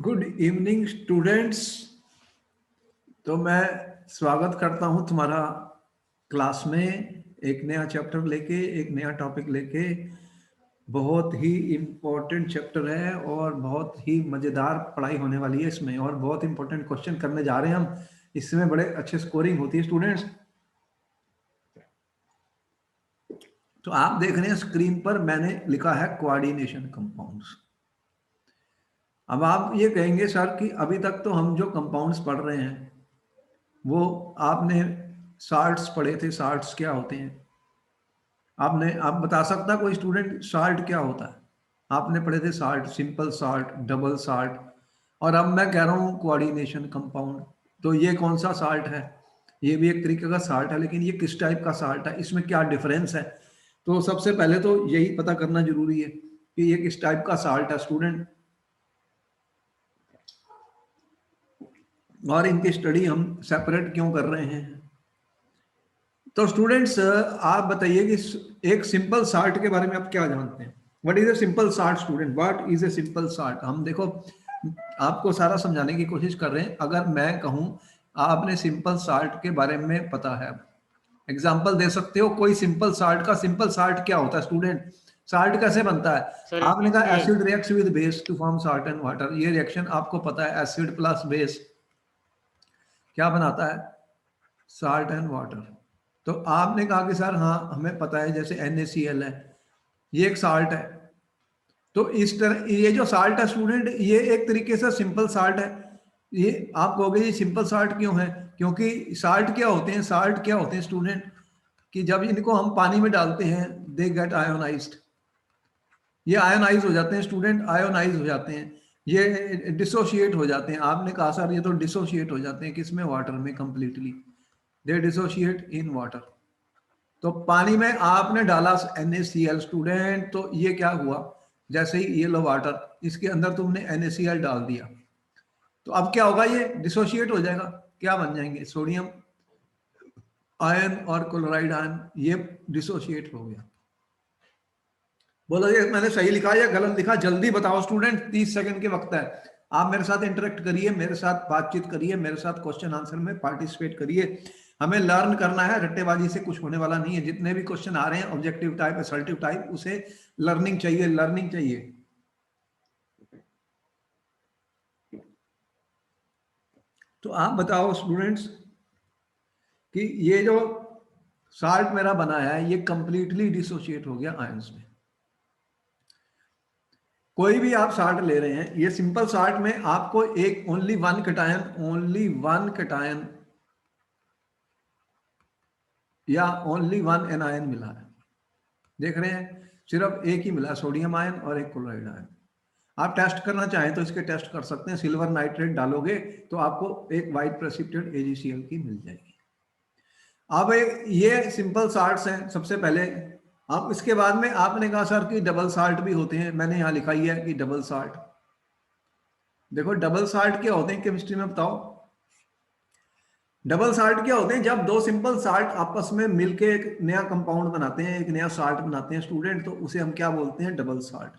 Good evening students. तो मैं स्वागत करता हूं तुम्हारा क्लास में। एक नया चैप्टर लेके, एक नया टॉपिक लेके। बहुत ही इम्पोर्टेंट चैप्टर है और बहुत ही मज़ेदार पढ़ाई होने वाली है इसमें, और बहुत इंपॉर्टेंट क्वेश्चन करने जा रहे हैं हम। इसमें बड़े अच्छे स्कोरिंग होती है स्टूडेंट्स। तो आप देख रहे हैं स्क्रीन पर मैंने लिखा है कोऑर्डिनेशन कंपाउंड्स। अब आप ये कहेंगे सर कि अभी तक तो हम जो कंपाउंड्स पढ़ रहे हैं वो आपने साल्ट्स पढ़े थे। साल्ट्स क्या होते हैं? आप बता सकता कोई स्टूडेंट साल्ट क्या होता है? आपने पढ़े थे salt, simple salt, double salt. और अब मैं कह रहा हूँ कोऑर्डिनेशन कंपाउंड। तो ये कौन सा साल्ट है? ये भी एक तरीके का साल्ट है, लेकिन ये किस टाइप का साल्ट है, इसमें क्या डिफरेंस है? तो सबसे पहले तो यही पता करना जरूरी है कि ये किस टाइप का साल्ट है स्टूडेंट, और इनकी स्टडी हम सेपरेट क्यों कर रहे हैं। तो स्टूडेंट्स आप बताइए कि एक सिंपल साल्ट के बारे में आप क्या जानते हैं? What is a simple salt student? What is a simple salt? हम देखो आपको सारा समझाने की कोशिश कर रहे हैं। अगर मैं कहूं आपने सिंपल साल्ट के बारे में पता है, एग्जाम्पल दे सकते हो कोई सिंपल साल्ट का? सिंपल साल्ट क्या होता है स्टूडेंट? साल्ट कैसे बनता है? सर आपने कहा इसमें acid reacts with base to form salt and water. ये रिएक्शन आपको पता है, एसिड प्लस बेस क्या बनाता है? Salt and water. तो आपने कहा कि सर हाँ हमें पता है, जैसे NaCl है, ये एक साल्ट है। तो इस तरह ये जो साल्ट है स्टूडेंट, ये एक तरीके से सिंपल साल्ट है। ये आप कहोगे ये सिंपल साल्ट क्यों है? क्योंकि साल्ट क्या होते हैं, साल्ट क्या होते हैं स्टूडेंट, कि जब इनको हम पानी में डालते हैं दे गेट आयोनाइज्ड। ये आयोनाइज हो जाते हैं स्टूडेंट, आयोनाइज हो जाते हैं, ये डिसोशिएट हो जाते हैं। आपने कहा सर ये तो डिसोशिएट हो जाते हैं किसमें? वाटर में completely. They dissociate in water. तो पानी में आपने डाला NaCl स्टूडेंट, तो ये क्या हुआ? जैसे ही ये लो वाटर, इसके अंदर तुमने NaCl डाल दिया, तो अब क्या होगा? ये डिसोशिएट हो जाएगा। क्या बन जाएंगे? सोडियम आयन और क्लोराइड आयन। ये डिसोशिएट हो गया। बोलो ये मैंने सही लिखा या गलत लिखा? जल्दी बताओ स्टूडेंट, 30 सेकंड के वक्त है। आप मेरे साथ इंटरेक्ट करिए, मेरे साथ बातचीत करिए, मेरे साथ क्वेश्चन आंसर में पार्टिसिपेट करिए। हमें लर्न करना है, रट्टेबाजी से कुछ होने वाला नहीं है। जितने भी क्वेश्चन आ रहे हैं ऑब्जेक्टिव टाइप, असर्टिव टाइप, उसे लर्निंग चाहिए, लर्निंग चाहिए। तो आप बताओ स्टूडेंट्स कि ये जो साल्ट मेरा बना है ये कंप्लीटली डिसोशिएट हो गया आयंस में। कोई भी आप साल्ट ले रहे हैं, ये सिंपल साल्ट में आपको एक only one cation, only one cation या ओनली वन एनायन मिला है। देख रहे हैं, सिर्फ एक ही मिला, सोडियम आयन और एक क्लोराइड आयन। आप टेस्ट करना चाहें तो इसके टेस्ट कर सकते हैं। सिल्वर नाइट्रेट डालोगे तो आपको एक वाइट प्रेसिपिटेट AgCl की मिल जाएगी। अब ये सिंपल साल्ट्स हैं सबसे पहले। अब इसके बाद में आपने कहा सर कि डबल साल्ट भी होते हैं। मैंने यहाँ लिखा ही है कि डबल साल्ट। देखो डबल साल्ट क्या होते हैं केमिस्ट्री में, बताओ। डबल साल्ट क्या होते हैं? जब दो सिंपल साल्ट आपस में मिलके एक नया कंपाउंड बनाते हैं, एक नया साल्ट बनाते हैं स्टूडेंट, तो उसे हम क्या बोलते हैं? Double salt.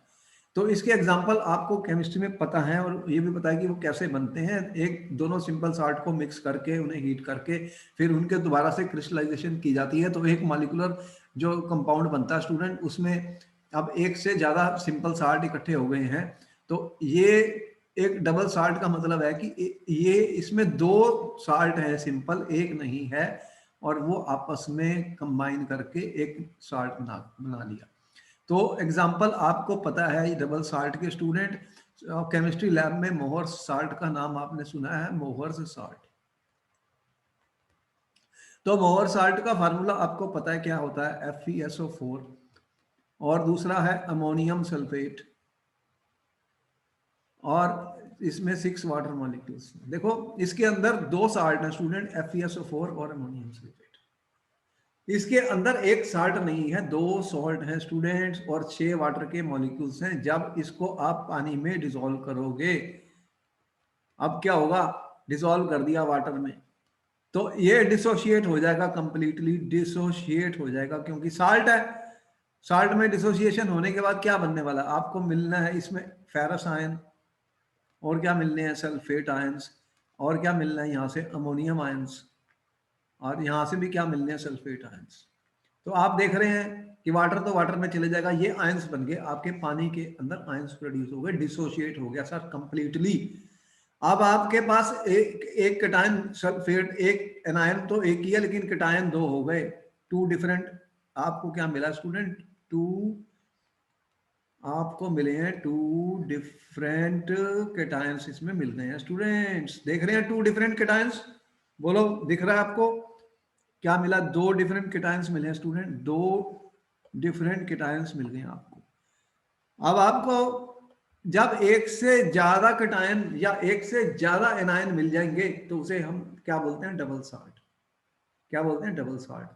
तो इसके एग्जांपल आपको केमिस्ट्री में पता है, और ये भी पता है कि वो कैसे बनते हैं। एक दोनों सिंपल साल्ट को मिक्स करके, उन्हें हीट करके, फिर उनके दोबारा से क्रिस्टलाइजेशन की जाती है, तो एक मॉलिक्यूलर जो कंपाउंड बनता है स्टूडेंट, उसमें अब एक से ज्यादा सिंपल साल्ट इकट्ठे हो गए हैं। तो ये एक डबल साल्ट का मतलब है कि ये इसमें दो साल्ट है सिंपल, एक नहीं है, और वो आपस में कंबाइन करके एक साल्ट बना लिया। तो एग्जाम्पल आपको पता है ये डबल साल्ट के स्टूडेंट। केमिस्ट्री लैब में मोहर्स साल्ट का नाम आपने सुना है, मोहर्स साल्ट। तो मोहर साल्ट का फार्मूला आपको पता है क्या होता है? FeSO4, और दूसरा है अमोनियम सल्फेट, और इसमें 6 वाटर मॉलिक्यूल्स। देखो इसके अंदर दो साल्ट है स्टूडेंट, FeSO4 और अमोनियम सल्फेट। इसके अंदर एक साल्ट नहीं है, दो सॉल्ट हैं स्टूडेंट्स, और 6 वाटर के मॉलिक्यूल्स हैं। जब इसको आप पानी में डिसॉल्व करोगे, अब क्या होगा? डिसॉल्व कर दिया वाटर में, तो ये डिसोशिएट हो जाएगा, कंप्लीटली डिसोशिएट हो जाएगा, क्योंकि साल्ट है। साल्ट में डिसोसिएशन होने के बाद क्या बनने वाला? आपको मिलना है इसमें फेरस आयन, और क्या मिलने हैं, सल्फेट आयंस, और क्या मिलना है यहाँ से, अमोनियम आयंस, और यहाँ से भी क्या मिलने हैं, सल्फेट आयंस। तो आप देख रहे हैं कि वाटर तो वाटर में चले जाएगा, ये आयंस बन गए आपके पानी के अंदर, आयंस प्रोड्यूस हो गए, डिसोशिएट हो गया सर कंप्लीटली। अब आपके पास एक कटायन सल्फेट, एक एनायन तो एक ही है, लेकिन कटायन दो हो गए, टू डिफरेंट। आपको क्या मिला स्टूडेंट, टू, आपको मिले हैं टू डिफरेंट केटायंस, इसमें मिल गए हैं स्टूडेंट्स, देख रहे हैं टू डिफरेंट केटायंस, बोलो दिख रहा है आपको, क्या मिला, दो डिफरेंट केटायंस मिले हैं स्टूडेंट, दो डिफरेंट केटायंस मिल गए आपको। अब आपको जब एक से ज्यादा कटायन या एक से ज्यादा एनायन मिल जाएंगे तो उसे हम क्या बोलते हैं, डबल साल्ट, क्या बोलते हैं, डबल साल्ट।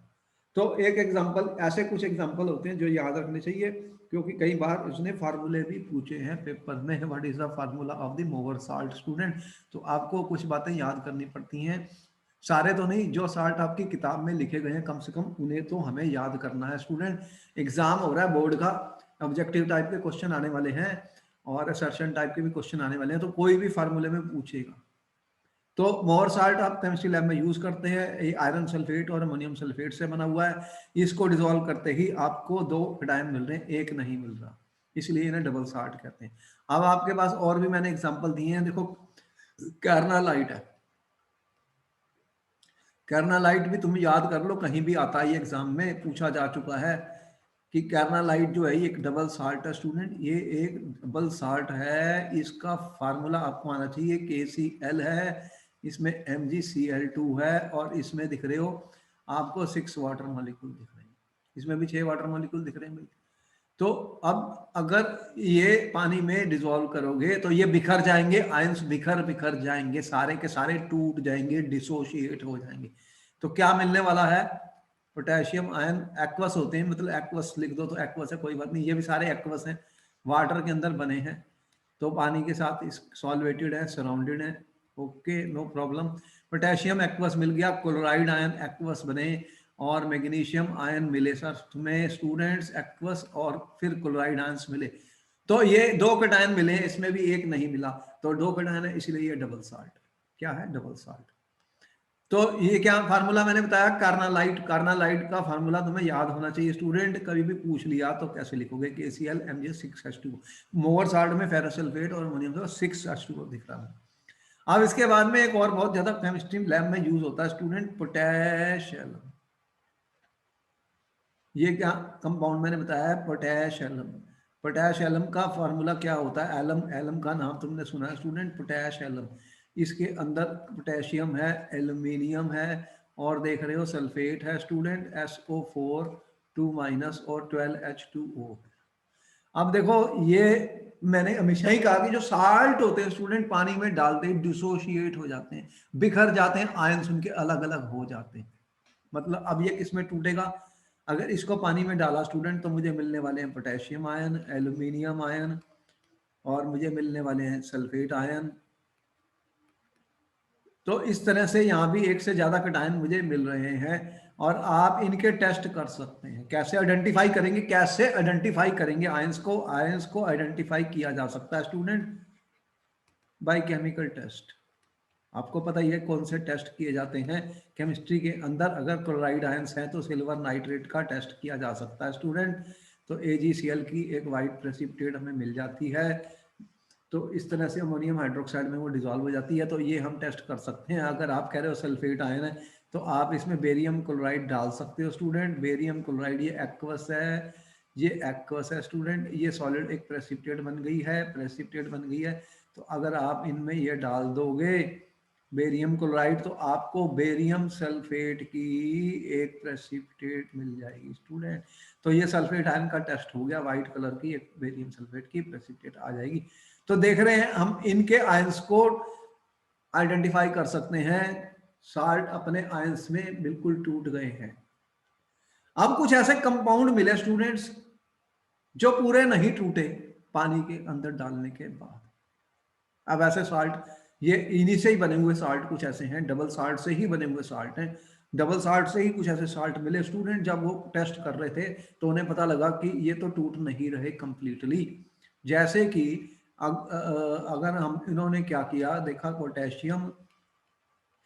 तो एक एग्जांपल, ऐसे कुछ एग्जांपल होते हैं जो याद रखने चाहिए, क्योंकि कई बार उसने फार्मूले भी पूछे हैं पेपर में, what is the formula of the mower salt student. तो आपको कुछ बातें याद करनी पड़ती हैं, सारे तो नहीं, जो साल्ट आपकी किताब में लिखे गए हैं कम से कम उन्हें तो हमें याद करना है स्टूडेंट। एग्जाम हो रहा है बोर्ड का, ऑब्जेक्टिव टाइप के क्वेश्चन आने वाले हैं और असर्शन टाइप के भी क्वेश्चन आने वाले हैं, तो कोई भी फार्मूले में पूछेगा। तो मोर साल्ट आप केमिस्ट्री लैब में यूज करते हैं, ये आयरन सल्फेट और अमोनियम सल्फेट से बना हुआ है, इसको डिसॉल्व करते ही आपको दो कटायन मिल रहे हैं, एक नहीं मिल रहा, इसलिए इन्हें डबल साल्ट कहते हैं। अब आपके पास और भी मैंने एग्जांपल दिए हैं, देखो कैरनालाइट है, कैरनालाइट भी तुम याद कर लो, कहीं भी आता है एग्जाम में, पूछा जा चुका है कि कैरनालाइट जो है ये एक डबल साल्ट है स्टूडेंट, ये एक डबल साल्ट है, इसका फार्मूला आपको आना चाहिए, KCl है, इसमें MgCl2 है, और इसमें दिख रहे हो आपको 6 वाटर मॉलिक्यूल दिख रहे हैं, इसमें भी 6 वाटर मॉलिक्यूल दिख रहे हैं भाई। तो अब अगर ये पानी में डिसॉल्व करोगे तो ये बिखर जाएंगे, आयंस बिखर बिखर जाएंगे, सारे के सारे टूट जाएंगे, डिसोशिएट हो जाएंगे। तो क्या मिलने वाला है, पोटेशियम आयन, एक्वस होते हैं, मतलब एक्वस लिख दो तो एक्वस है, कोई बात नहीं, ये भी सारे एक्वस हैं, वाटर के अंदर बने हैं, तो पानी के साथ इस सॉल्वेटेड है, सराउंडेड है, okay no problem. Potassium aqueous मिल गया, क्लोराइड आयन एक्वस बने, और मैग्नीशियम आयन मिले सर तुम्हें स्टूडेंट्स, एक्वस और फिर क्लोराइड आयंस मिले। तो ये दो कटायन मिले, इसमें भी एक नहीं मिला, तो दो कटायन है, इसलिए ये डबल साल्ट, क्या है, डबल साल्ट। तो ये क्या फार्मूला मैंने बताया, कार्नालाइट, कार्नालाइट का फार्मूला तुम्हें याद होना चाहिए स्टूडेंट, कभी भी पूछ लिया तो कैसे लिखोगे, KCl Mg6H2। मोवर साल्ट में फेरस सल्फेट और अमोनियम 6H2 दिख रहा है। अब इसके बाद में एक और बहुत ज्यादा केमिस्ट्री लैब में यूज होता है स्टूडेंट, पोटेशियम, ये क्या कंपाउंड मैंने बताया है, पोटैश एलम। पोटैश एलम का फार्मूला क्या होता है, एलम, एलम का नाम तुमने सुना है स्टूडेंट, पोटैश एलम, इसके अंदर पोटेशियम है, एल्यूमिनियम है, और देख रहे हो सल्फेट है स्टूडेंट, SO4 2- और 12H2O। अब देखो ये मैंने हमेशा ही कहा कि जो साल्ट होते हैं स्टूडेंट पानी में डालते ही डिसोशिएट हो जाते हैं, बिखर जाते हैं, आयंस उनके अलग अलग हो जाते हैं। मतलब अब ये किस में टूटेगा, अगर इसको पानी में डाला स्टूडेंट तो मुझे मिलने वाले हैं पोटेशियम आयन, एल्यूमिनियम आयन, और मुझे मिलने वाले हैं सल्फेट आयन। तो इस तरह से यहाँ भी एक से ज्यादा कटायन मुझे मिल रहे हैं, और आप इनके टेस्ट कर सकते हैं। कैसे आइडेंटिफाई करेंगे, कैसे आइडेंटिफाई करेंगे आयंस को, आयंस को आइडेंटिफाई किया जा सकता है स्टूडेंट बाय केमिकल टेस्ट। आपको पता ही है कौन से टेस्ट किए जाते हैं केमिस्ट्री के अंदर, अगर क्लोराइड आयंस है तो सिल्वर नाइट्रेट का टेस्ट किया जा सकता है स्टूडेंट, तो AgCl की एक वाइट प्रेसिपिटेट हमें मिल जाती है, तो इस तरह से अमोनियम हाइड्रोक्साइड में वो डिजोल्व हो जाती है, तो ये हम टेस्ट कर सकते हैं। अगर आप कह रहे हो सल्फेट आयन है तो आप इसमें बेरियम क्लोराइड डाल सकते हो स्टूडेंट, बेरियम क्लोराइड ये एक्वस है, ये एक्वस है स्टूडेंट, ये सॉलिड एक प्रेसिपिटेट बन गई है, प्रेसिपिटेट बन गई है, तो अगर आप इनमें ये डाल दोगे बेरियम क्लोराइड तो आपको बेरियम सल्फेट की एक प्रेसिपिटेट मिल जाएगी स्टूडेंट। तो ये सल्फेट आयन का टेस्ट हो गया, व्हाइट कलर की एक बेरियम सल्फेट की प्रेसिपिटेट आ जाएगी। तो देख रहे हैं हम इनके आयंस को आइडेंटिफाई कर सकते हैं, साल्ट अपने आयंस में बिल्कुल टूट गए हैं। अब कुछ ऐसे कंपाउंड मिले स्टूडेंट्स जो पूरे नहीं टूटे पानी के अंदर डालने के बाद। अब ऐसे साल्ट ये इन्हीं से ही बने हुए साल्ट कुछ ऐसे हैं, डबल साल्ट से ही बने हुए साल्ट हैं, डबल साल्ट से ही कुछ ऐसे साल्ट मिले स्टूडेंट, जब वो टेस्ट कर रहे थे तो उन्हें पता लगा कि ये तो टूट नहीं रहे कंप्लीटली। जैसे कि अगर हम इन्होंने क्या किया, देखा पोटेशियम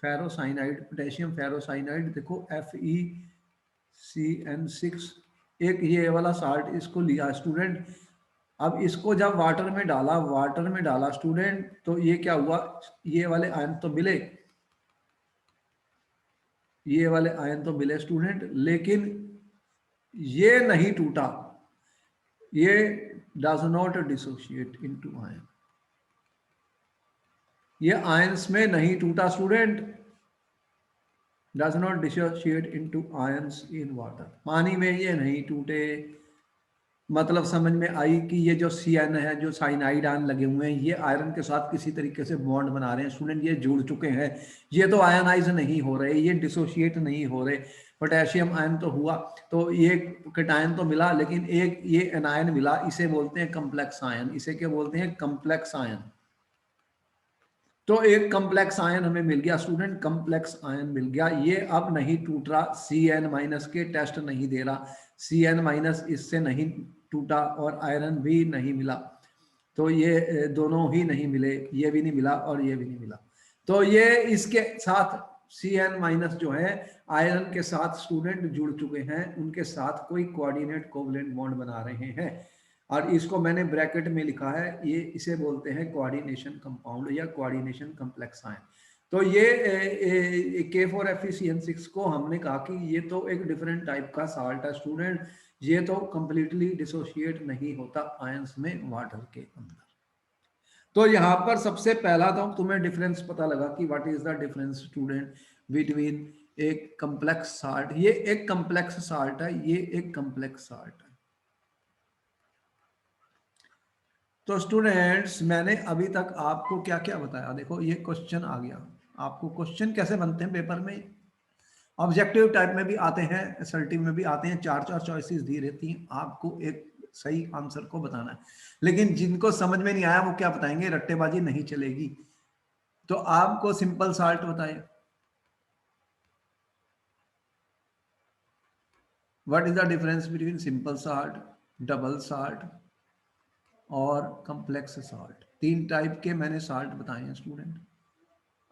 फेरोसाइनाइड, पोटेशियम फेरोसाइनाइड देखो FeCN6, एक ये वाला साल्ट इसको लिया स्टूडेंट। अब इसको जब वाटर में डाला स्टूडेंट, तो ये क्या हुआ, ये वाले आयन तो मिले, ये वाले आयन तो मिले स्टूडेंट, लेकिन ये नहीं टूटा, ये does not dissociate into ion, ये आयंस में नहीं टूटा student, does not dissociate into ions in water, पानी में ये नहीं टूटे। मतलब समझ में आई कि ये जो CN है, जो साइनाइड आयन लगे हुए हैं, ये आयरन के साथ किसी तरीके से बॉन्ड बना रहे हैं स्टूडेंट, ये जुड़ चुके हैं, ये तो आयनाइज नहीं हो रहे, ये डिसोशिएट नहीं हो रहे। पोटेशियम आयन तो हुआ, तो ये कैटायन तो मिला, लेकिन एक ये एनायन मिला, इसे बोलते हैं कम्प्लेक्स आयन, इसे क्या बोलते हैं, कम्प्लेक्स आयन। तो एक कम्प्लेक्स आयन हमें मिल गया स्टूडेंट, कम्प्लेक्स आयन मिल गया, ये अब नहीं टूट रहा, CN- के टेस्ट नहीं दे रहा, CN- इससे नहीं टूटा और आयरन भी नहीं मिला, तो ये दोनों ही नहीं मिले, ये भी नहीं मिला और ये भी नहीं मिला। तो ये इसके साथ CN- जो है आयरन के साथ स्टूडेंट जुड़ चुके हैं, उनके साथ कोई कोऑर्डिनेट कोवलेंट बॉन्ड बना रहे हैं, और इसको मैंने ब्रैकेट में लिखा है, ये इसे बोलते हैं कोऑर्डिनेशन कंपाउंड या कोऑर्डिनेशन कम्प्लेक्स आयन। तो ये K4FeCN6 को हमने कहा कि ये तो एक डिफरेंट टाइप का साल्ट है स्टूडेंट, ये तो कंप्लीटली डिसोशिएट नहीं होता आयंस में वाटर के अंदर। तो यहाँ पर सबसे पहला तो तुम्हें डिफरेंस पता लगा कि what is the difference student between एक कम्प्लेक्स साल्ट, ये एक कम्प्लेक्स साल्ट है, ये एक कम्प्लेक्स साल्ट है। तो स्टूडेंट्स मैंने अभी तक आपको क्या क्या बताया, देखो ये क्वेश्चन आ गया, आपको क्वेश्चन कैसे बनते हैं पेपर में, ऑब्जेक्टिव टाइप में भी आते हैं, असर्टिव में भी आते हैं, चार चार चॉइसेस दी रहती हैं, आपको एक सही आंसर को बताना है। लेकिन जिनको समझ में नहीं आया वो क्या बताएंगे, रट्टेबाजी नहीं चलेगी। तो आपको सिंपल साल्ट बताए, what is the difference between simple salt, double salt और कम्प्लेक्स साल्ट, तीन टाइप के मैंने साल्ट बताए हैं स्टूडेंट।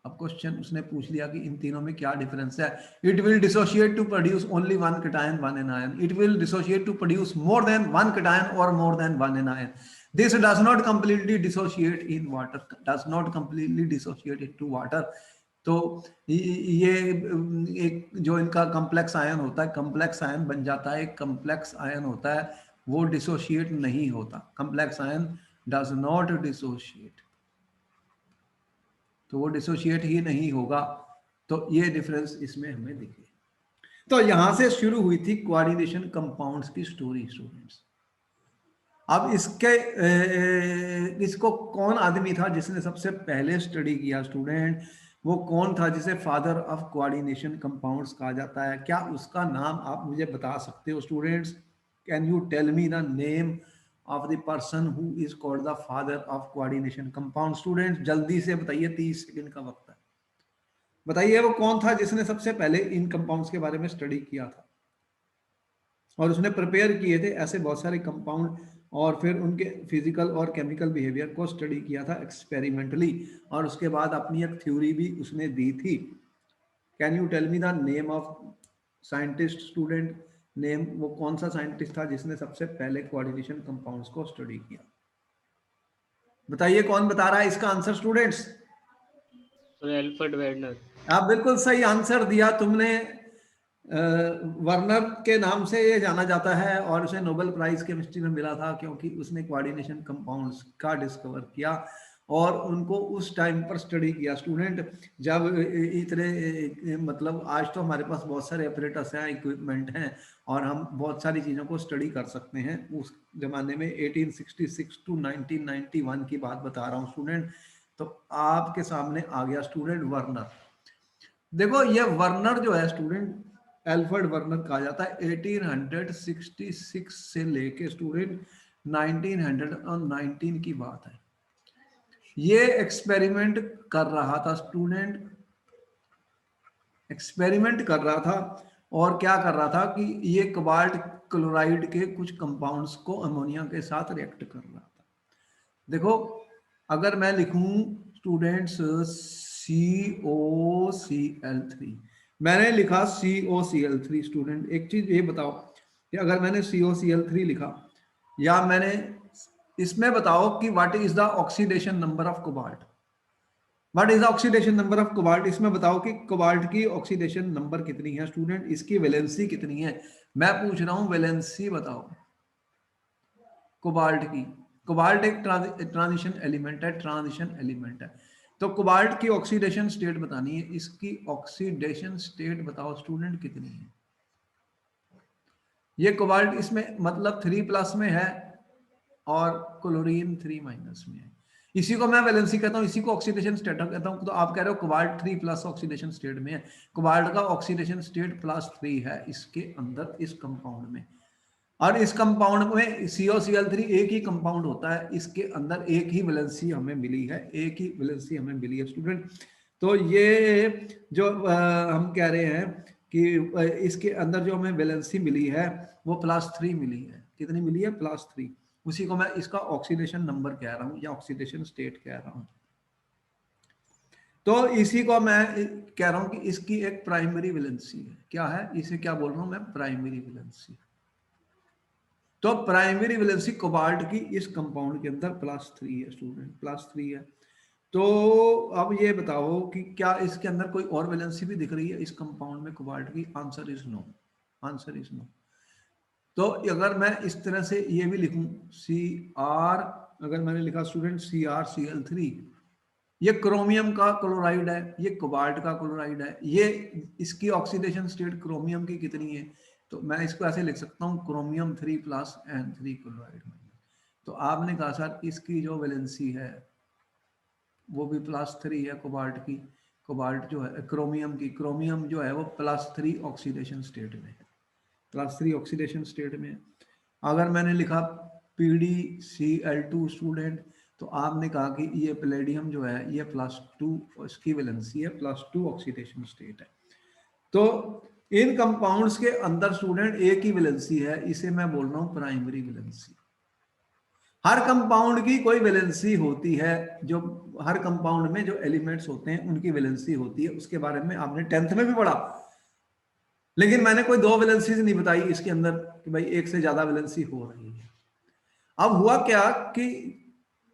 अब क्वेश्चन उसने पूछ लिया कि इन तीनों में क्या डिफरेंस है, it will dissociate to produce only one cation one anion, it will dissociate to produce more than one cation और more than one anion, this does not completely dissociate in water, does not completely dissociate into water. तो ये एक जो इनका complex ion होता है, complex ion बन जाता है, एक कम्प्लेक्स आयन होता है, वो डिसोशिएट नहीं होता, complex ion does not dissociate, तो वो डिसोशिएट ही नहीं होगा। तो ये डिफरेंस इसमें हमें दिखे। तो यहां से शुरू हुई थी कोऑर्डिनेशन कंपाउंड्स की स्टोरी स्टूडेंट्स। अब इसको कौन आदमी था जिसने सबसे पहले स्टडी किया स्टूडेंट, वो कौन था जिसे फादर ऑफ कोऑर्डिनेशन कंपाउंड्स कहा जाता है, क्या उसका नाम आप मुझे बता सकते हो students, can you tell me the name of the person who is called the father of coordination compound, students जल्दी से बताइए, 30 सेकंड का वक्त है, बताइए वो कौन था जिसने सबसे पहले इन कंपाउंड्स के बारे में स्टडी किया था, और उसने प्रिपेयर किए थे ऐसे बहुत सारे कंपाउंड, और फिर उनके फिजिकल और केमिकल बिहेवियर को स्टडी किया था एक्सपेरिमेंटली, और उसके बाद अपनी एक थ्योरी भी उसने दी थी। Can you tell me the name of scientist student, name, वो कौन सा साइंटिस्ट था जिसने सबसे पहले कोऑर्डिनेशन कंपाउंड्स को स्टडी किया, बताइए कौन बता रहा है इसका आंसर स्टूडेंट्स। Alfred Werner. आप बिल्कुल सही आंसर दिया तुमने, वर्नर के नाम से ये जाना जाता है, और उसे नोबेल प्राइज केमिस्ट्री में मिला था क्योंकि उसने कोऑर्डिनेशन कंपाउंड्स का डिस्कवर किया, और उनको उस टाइम पर स्टडी किया स्टूडेंट जब इतने मतलब आज तो हमारे पास बहुत सारे ऑपरेटर्स हैं, इक्विपमेंट हैं, और हम बहुत सारी चीज़ों को स्टडी कर सकते हैं। उस जमाने में 1866 टू 1991 की बात बता रहा हूँ स्टूडेंट। तो आपके सामने आ गया स्टूडेंट वर्नर। देखो ये वर्नर जो है स्टूडेंट, एल्फ्रेड वर्नर कहा जाता है, 1866 से लेके स्टूडेंट 1919 की बात है। ये एक्सपेरिमेंट कर रहा था स्टूडेंट, एक्सपेरिमेंट कर रहा था, और क्या कर रहा था कि ये कोबाल्ट क्लोराइड के कुछ कंपाउंड्स को अमोनिया के साथ रिएक्ट कर रहा था। देखो अगर मैं लिखूं स्टूडेंट्स COCl3, मैंने लिखा COCl3 स्टूडेंट, एक चीज ये बताओ कि अगर मैंने COCl3 लिखा, या मैंने इसमें बताओ कि what is the oxidation number of cobalt, what is the oxidation number of cobalt, इसमें बताओ कि कोबाल्ट की ऑक्सीडेशन नंबर कितनी है स्टूडेंट, इसकी वैलेंसी कितनी है। मैं पूछ रहा हूं वैलेंसी बताओ कोबाल्ट की। कोबाल्ट एक ट्रांजिशन एलिमेंट है, ट्रांजिशन एलिमेंट है। तो कोबाल्ट की ऑक्सीडेशन स्टेट बतानी है, इसकी ऑक्सीडेशन स्टेट बताओ स्टूडेंट कितनी है। ये कोबाल्ट इसमें मतलब 3+ में है और क्लोरीन 3- में है। इसी को मैं वैलेंसी कहता हूं, इसी को ऑक्सीडेशन स्टेट कहता हूं। तो आप कह रहे हो कोबाल्ट 3+ ऑक्सीडेशन स्टेट में है, कोबाल्ट का ऑक्सीडेशन स्टेट +3 है इसके अंदर, इस कंपाउंड में। और इस कंपाउंड में COCl3 एक ही कंपाउंड होता है, इसके अंदर एक ही वैलेंसी हमें मिली है, एक ही वैलेंसी हमें मिली है स्टूडेंट। तो ये जो हम कह रहे हैं कि इसके अंदर जो हमें वैलेंसी मिली है वो +3 मिली है। कितनी मिली है? +3। उसी को मैं इसका ऑक्सीडेशन नंबर कह रहा हूं या ऑक्सीडेशन स्टेट कह रहा हूं। तो इसी को मैं कह रहा हूं कि इसकी एक प्राइमरी वैलेंसी है। क्या है? इसे क्या बोल रहा हूं मैं? Primary valency. तो प्राइमरी वैलेंसी कोबाल्ट की इस कंपाउंड के अंदर +3 है स्टूडेंट, +3 है। तो अब ये बताओ कि क्या इसके अंदर कोई और वैलेंसी भी दिख रही है इस कंपाउंड में कोबाल्ट की? Answer is no, answer is no. तो अगर मैं इस तरह से ये भी लिखूं Cr, अगर मैंने लिखा स्टूडेंट CrCl3, ये क्रोमियम का क्लोराइड है, ये कोबाल्ट का क्लोराइड है, ये इसकी ऑक्सीडेशन स्टेट क्रोमियम की कितनी है? तो मैं इसको ऐसे लिख सकता हूँ क्रोमियम 3+ N3 क्लोराइड। तो आपने कहा सर इसकी जो वैलेंसी है वो भी +3 है कोबाल्ट की। कोबाल्ट जो है क्रोमियम की, क्रोमियम जो है वो +3 ऑक्सीडेशन स्टेट में है, +3 ऑक्सीडेशन स्टेट में है। अगर मैंने लिखा PdCl2 स्टूडेंट, तो आपने कहा कि ये पैलेडियम जो है ये +2, इसकी वैलेंसी है, +2 ऑक्सीडेशन स्टेट है। तो इन कंपाउंड्स के अंदर स्टूडेंट एक ही वैलेंसी है, इसे मैं बोल रहा हूं प्राइमरी वैलेंसी। हर कंपाउंड की कोई वैलेंसी होती है, जो हर कंपाउंड में जो एलिमेंट्स होते हैं उनकी वैलेंसी होती है, उसके बारे में आपने 10th में भी पढ़ा। लेकिन मैंने कोई 2 वैलेंसीज नहीं बताई इसके अंदर कि भाई एक से ज्यादा वैलेंसी हो रही है। अब हुआ क्या कि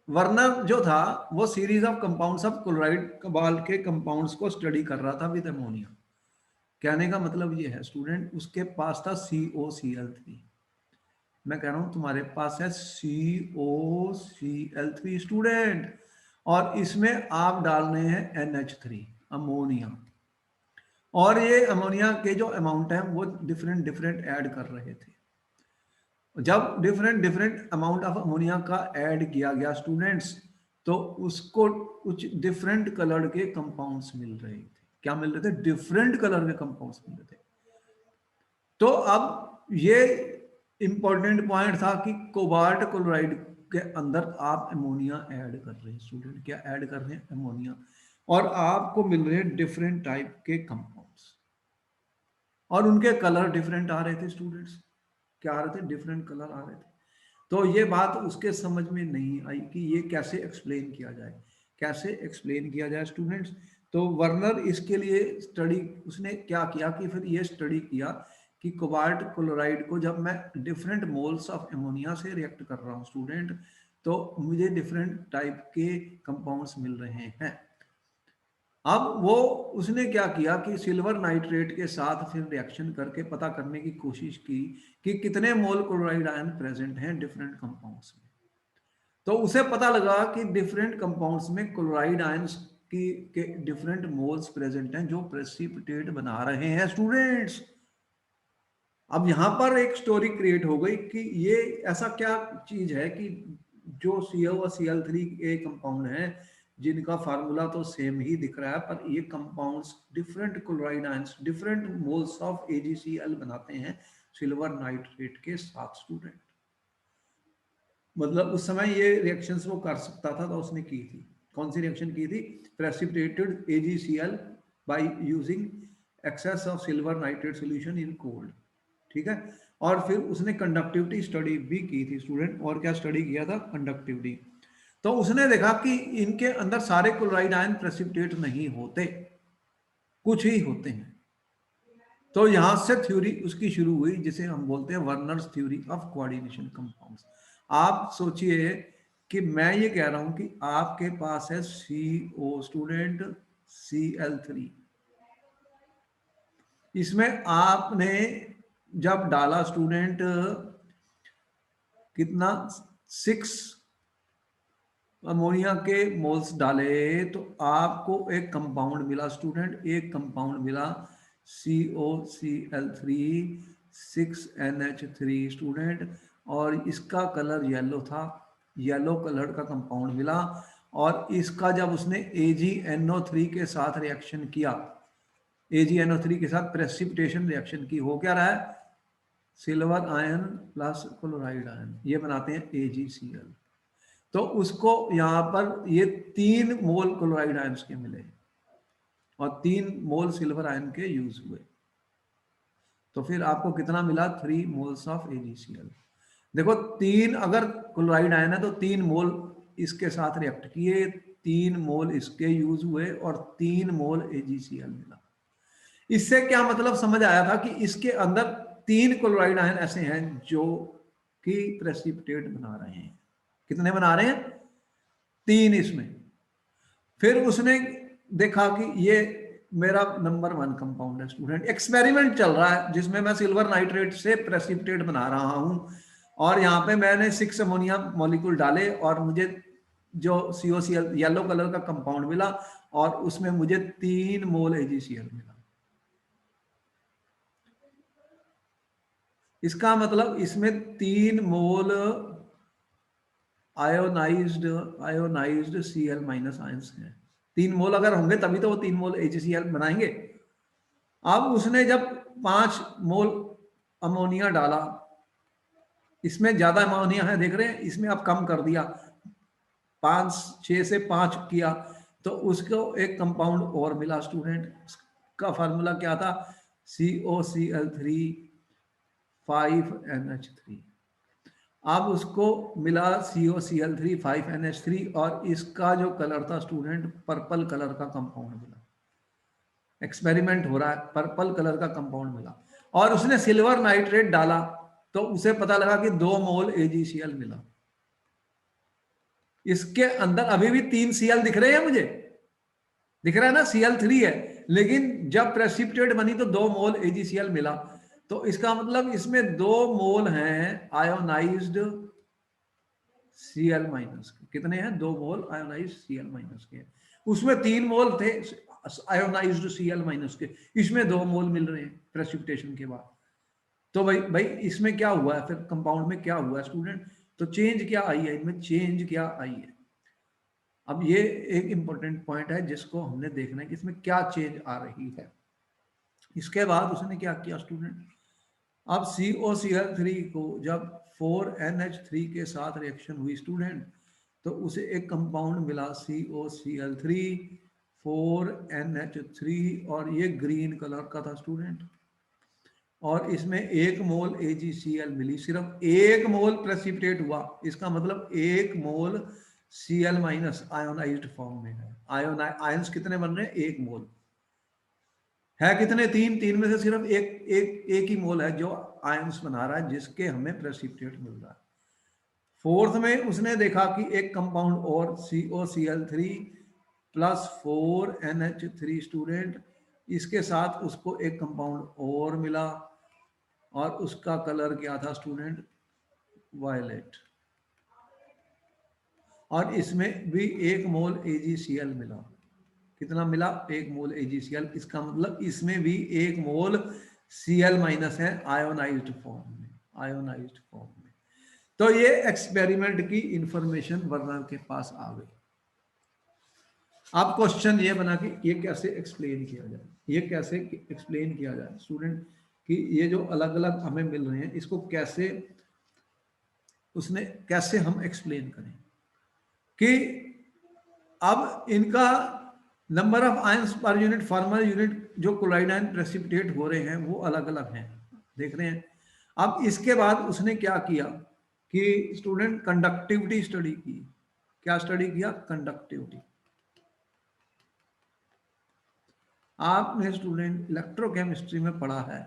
वर्नर जो था वो series of compounds of chloride cobalt के कंपाउंड्स को स्टडी कर रहा था विद अमोनिया। कहने का मतलब ये है स्टूडेंट, उसके पास था COCl3। मैं कह रहा हूं तुम्हारे पास है COCl3 स्टूडेंट, और इसमें आप डालने हैं NH3 अमोनिया। और ये अमोनिया के जो अमाउंट है वो डिफरेंट डिफरेंट ऐड कर रहे थे। जब different different amount of ammonia का ऐड किया गया स्टूडेंट्स, तो उसको कुछ डिफरेंट कलर के कंपाउंड्स मिल रहे थे। क्या मिल रहे थे? डिफरेंट कलर के कंपाउंड्स मिल रहे थे। तो अब ये इंपॉर्टेंट पॉइंट था कि कोबाल्ट क्लोराइड के अंदर आप अमोनिया ऐड कर रहे हैं स्टूडेंट। क्या ऐड कर रहे हैं? अमोनिया। और आपको मिल रहे हैं डिफरेंट टाइप के कंपाउंड्स, और उनके कलर डिफरेंट आ रहे थे स्टूडेंट्स। क्या आ रहे थे? डिफरेंट कलर आ रहे थे। तो ये बात उसके समझ में नहीं आई कि ये कैसे एक्सप्लेन किया जाए, कैसे एक्सप्लेन किया जाए स्टूडेंट्स। तो वर्नर इसके लिए स्टडी उसने क्या किया कि फिर ये स्टडी किया कि कोबाल्ट क्लोराइड को जब मैं डिफरेंट मोल्स ऑफ एमोनिया से रिएक्ट कर रहा हूँ स्टूडेंट, तो मुझे डिफरेंट टाइप के कंपाउंड्स मिल रहे हैं। अब वो उसने क्या किया कि सिल्वर नाइट्रेट के साथ फिर रिएक्शन करके पता करने की कोशिश की कि कितने मोल क्लोराइड आयन प्रेजेंट हैं डिफरेंट कंपाउंड्स में। तो उसे पता लगा कि डिफरेंट कंपाउंड्स में क्लोराइड आयंस की के डिफरेंट मोल्स प्रेजेंट हैं जो प्रेसिपिटेट बना रहे हैं स्टूडेंट्स। अब यहां पर एक स्टोरी क्रिएट हो गई कि ये ऐसा क्या चीज है कि जो CO और Cl3 ए कंपाउंड है जिनका फार्मूला तो सेम ही दिख रहा है, पर ये compounds different chloride ions different moles of AgCl बनाते हैं सिल्वर नाइट्रेट के साथ स्टूडेंट। मतलब उस समय ये रिएक्शंस वो कर सकता था, तो उसने की थी। कौन सी रिएक्शन की थी? Precipitated AgCl by using excess of silver nitrate solution in cold. ठीक है। और फिर उसने कंडक्टिविटी स्टडी भी की थी स्टूडेंट। और क्या स्टडी किया था? कंडक्टिविटी। तो उसने देखा कि इनके अंदर सारे क्लोराइड आयन प्रेसिपिटेट नहीं होते, कुछ ही होते हैं। तो यहां से थ्योरी उसकी शुरू हुई जिसे हम बोलते हैं Werner's theory of coordination compounds. आप सोचिए कि मैं ये कह रहा हूं कि आपके पास है CO स्टूडेंट Cl3, इसमें आपने जब डाला स्टूडेंट कितना 6 अमोनिया के मोल्स डाले तो आपको एक कंपाउंड मिला स्टूडेंट, एक कंपाउंड मिला COCl3 6NH3 स्टूडेंट, और इसका कलर येलो था, येलो कलर का कंपाउंड मिला। और इसका जब उसने AgNO3 के साथ रिएक्शन किया, AgNO3 के साथ प्रेसिपिटेशन रिएक्शन की, हो क्या रहा है, silver ion plus chloride ion, ये बनाते हैं AgCl। तो उसको यहां पर ये 3 मोल क्लोराइड आयंस के मिले और 3 मोल सिल्वर आयन के यूज हुए, तो फिर आपको कितना मिला, 3 मोल्स ऑफ AgCl। देखो 3 अगर क्लोराइड आयन है तो 3 मोल इसके साथ रिएक्ट किए, 3 मोल इसके यूज हुए और 3 मोल AgCl मिला। इससे क्या मतलब समझ आया था कि इसके अंदर 3 क्लोराइड आयन ऐसे हैं जो कि प्रेसिपिटेट बना रहे हैं। कितने बना रहे हैं, 3 इसमें। फिर उसने देखा कि ये मेरा नंबर 1 कंपाउंड है स्टूडेंट, एक्सपेरिमेंट चल रहा है जिसमें मैं सिल्वर नाइट्रेट से प्रेसिपिटेट बना रहा हूं, और यहाँ पे मैंने 6 अमोनिया मॉलिक्यूल डाले और मुझे जो COCl येलो कलर का कंपाउंड मिला और उसमें मुझे 3 मोल AgCl मिला। इसका मतलब इसमें 3 मोल आयोनाइज्ड Cl माइनस आयंस हैं। 3 मोल अगर होंगे तभी तो वो 3 मोल AgCl बनाएंगे। अब उसने जब 5 मोल अमोनिया डाला, इसमें ज्यादा अमोनिया है देख रहे हैं, इसमें अब कम कर दिया, 6 से 5 किया, तो उसको एक कंपाउंड और मिला स्टूडेंट। का फार्मूला क्या था, COCl3 5NH3। अब उसको मिला COCl3 5NH3 और इसका जो कलर था स्टूडेंट पर्पल कलर का कंपाउंड मिला। एक्सपेरिमेंट हो रहा है, पर्पल कलर का कंपाउंड मिला और उसने सिल्वर नाइट्रेट डाला तो उसे पता लगा कि 2 मोल AgCl मिला। इसके अंदर अभी भी 3 Cl दिख रहे हैं मुझे, दिख रहा है ना, Cl3 है, लेकिन जब प्रेसिपिटेट बनी तो 2 मोल AgCl मिला। तो इसका मतलब इसमें 2 मोल हैं आयोनाइज्ड Cl माइनस के। कितने हैं, 2 मोल आयोनाइज्ड Cl माइनस के। उसमें 3 मोल थे आयोनाइज्ड Cl माइनस के, इसमें 2 मोल मिल रहे हैं प्रेसिपिटेशन के बाद। तो भाई इसमें क्या हुआ है, फिर कंपाउंड में क्या हुआ है स्टूडेंट, तो चेंज क्या आई है, इनमें चेंज क्या आई है। अब ये एक इंपॉर्टेंट पॉइंट है जिसको हमने देखना है कि इसमें क्या चेंज आ रही है। इसके बाद उसने क्या किया स्टूडेंट, अब COCl3 को जब 4NH3 के साथ रिएक्शन हुई स्टूडेंट, तो उसे एक कंपाउंड मिला COCl3 4NH3 और ये ग्रीन कलर का था स्टूडेंट, और इसमें 1 मोल AgCl मिली, सिर्फ 1 मोल प्रेसिपिटेट हुआ। इसका मतलब 1 मोल Cl माइनस आयोनाइज्ड फॉर्म में है। आयंस कितने बन रहे हैं, 1 मोल है, कितने, 3 में से सिर्फ एक ही मोल है जो आयंस बना रहा है जिसके हमें प्रेसिपिटेट मिल रहा है। फोर्थ में उसने देखा कि एक कंपाउंड और COCl3 प्लस 4NH3 स्टूडेंट, इसके साथ उसको एक कंपाउंड और मिला और उसका कलर क्या था स्टूडेंट, वायलेट, और इसमें भी 1 मोल AgCl मिला। कितना मिला, 1 मोल AgCl। इसका मतलब इसमें भी 1 मोल Cl माइनस है आयोनाइज्ड फॉर्म में, आयोनाइज्ड फॉर्म में। तो ये एक्सपेरिमेंट की इंफॉर्मेशन वर्नर के पास आ गई। अब क्वेश्चन ये बना कि ये कैसे एक्सप्लेन किया जाए, ये कैसे एक्सप्लेन किया जाए स्टूडेंट कि ये जो अलग अलग हमें मिल रहे हैं इसको कैसे उसने कैसे हम एक्सप्लेन करें कि अब इनका number of ions per unit formal unit जो क्लोराइड आयन प्रेसिपिटेट हो रहे हैं वो अलग अलग हैं, देख रहे हैं। अब इसके बाद उसने क्या किया कि स्टूडेंट कंडक्टिविटी स्टडी की क्या स्टडी किया? कंडक्टिविटी। आपने स्टूडेंट इलेक्ट्रोकेमिस्ट्री में पढ़ा है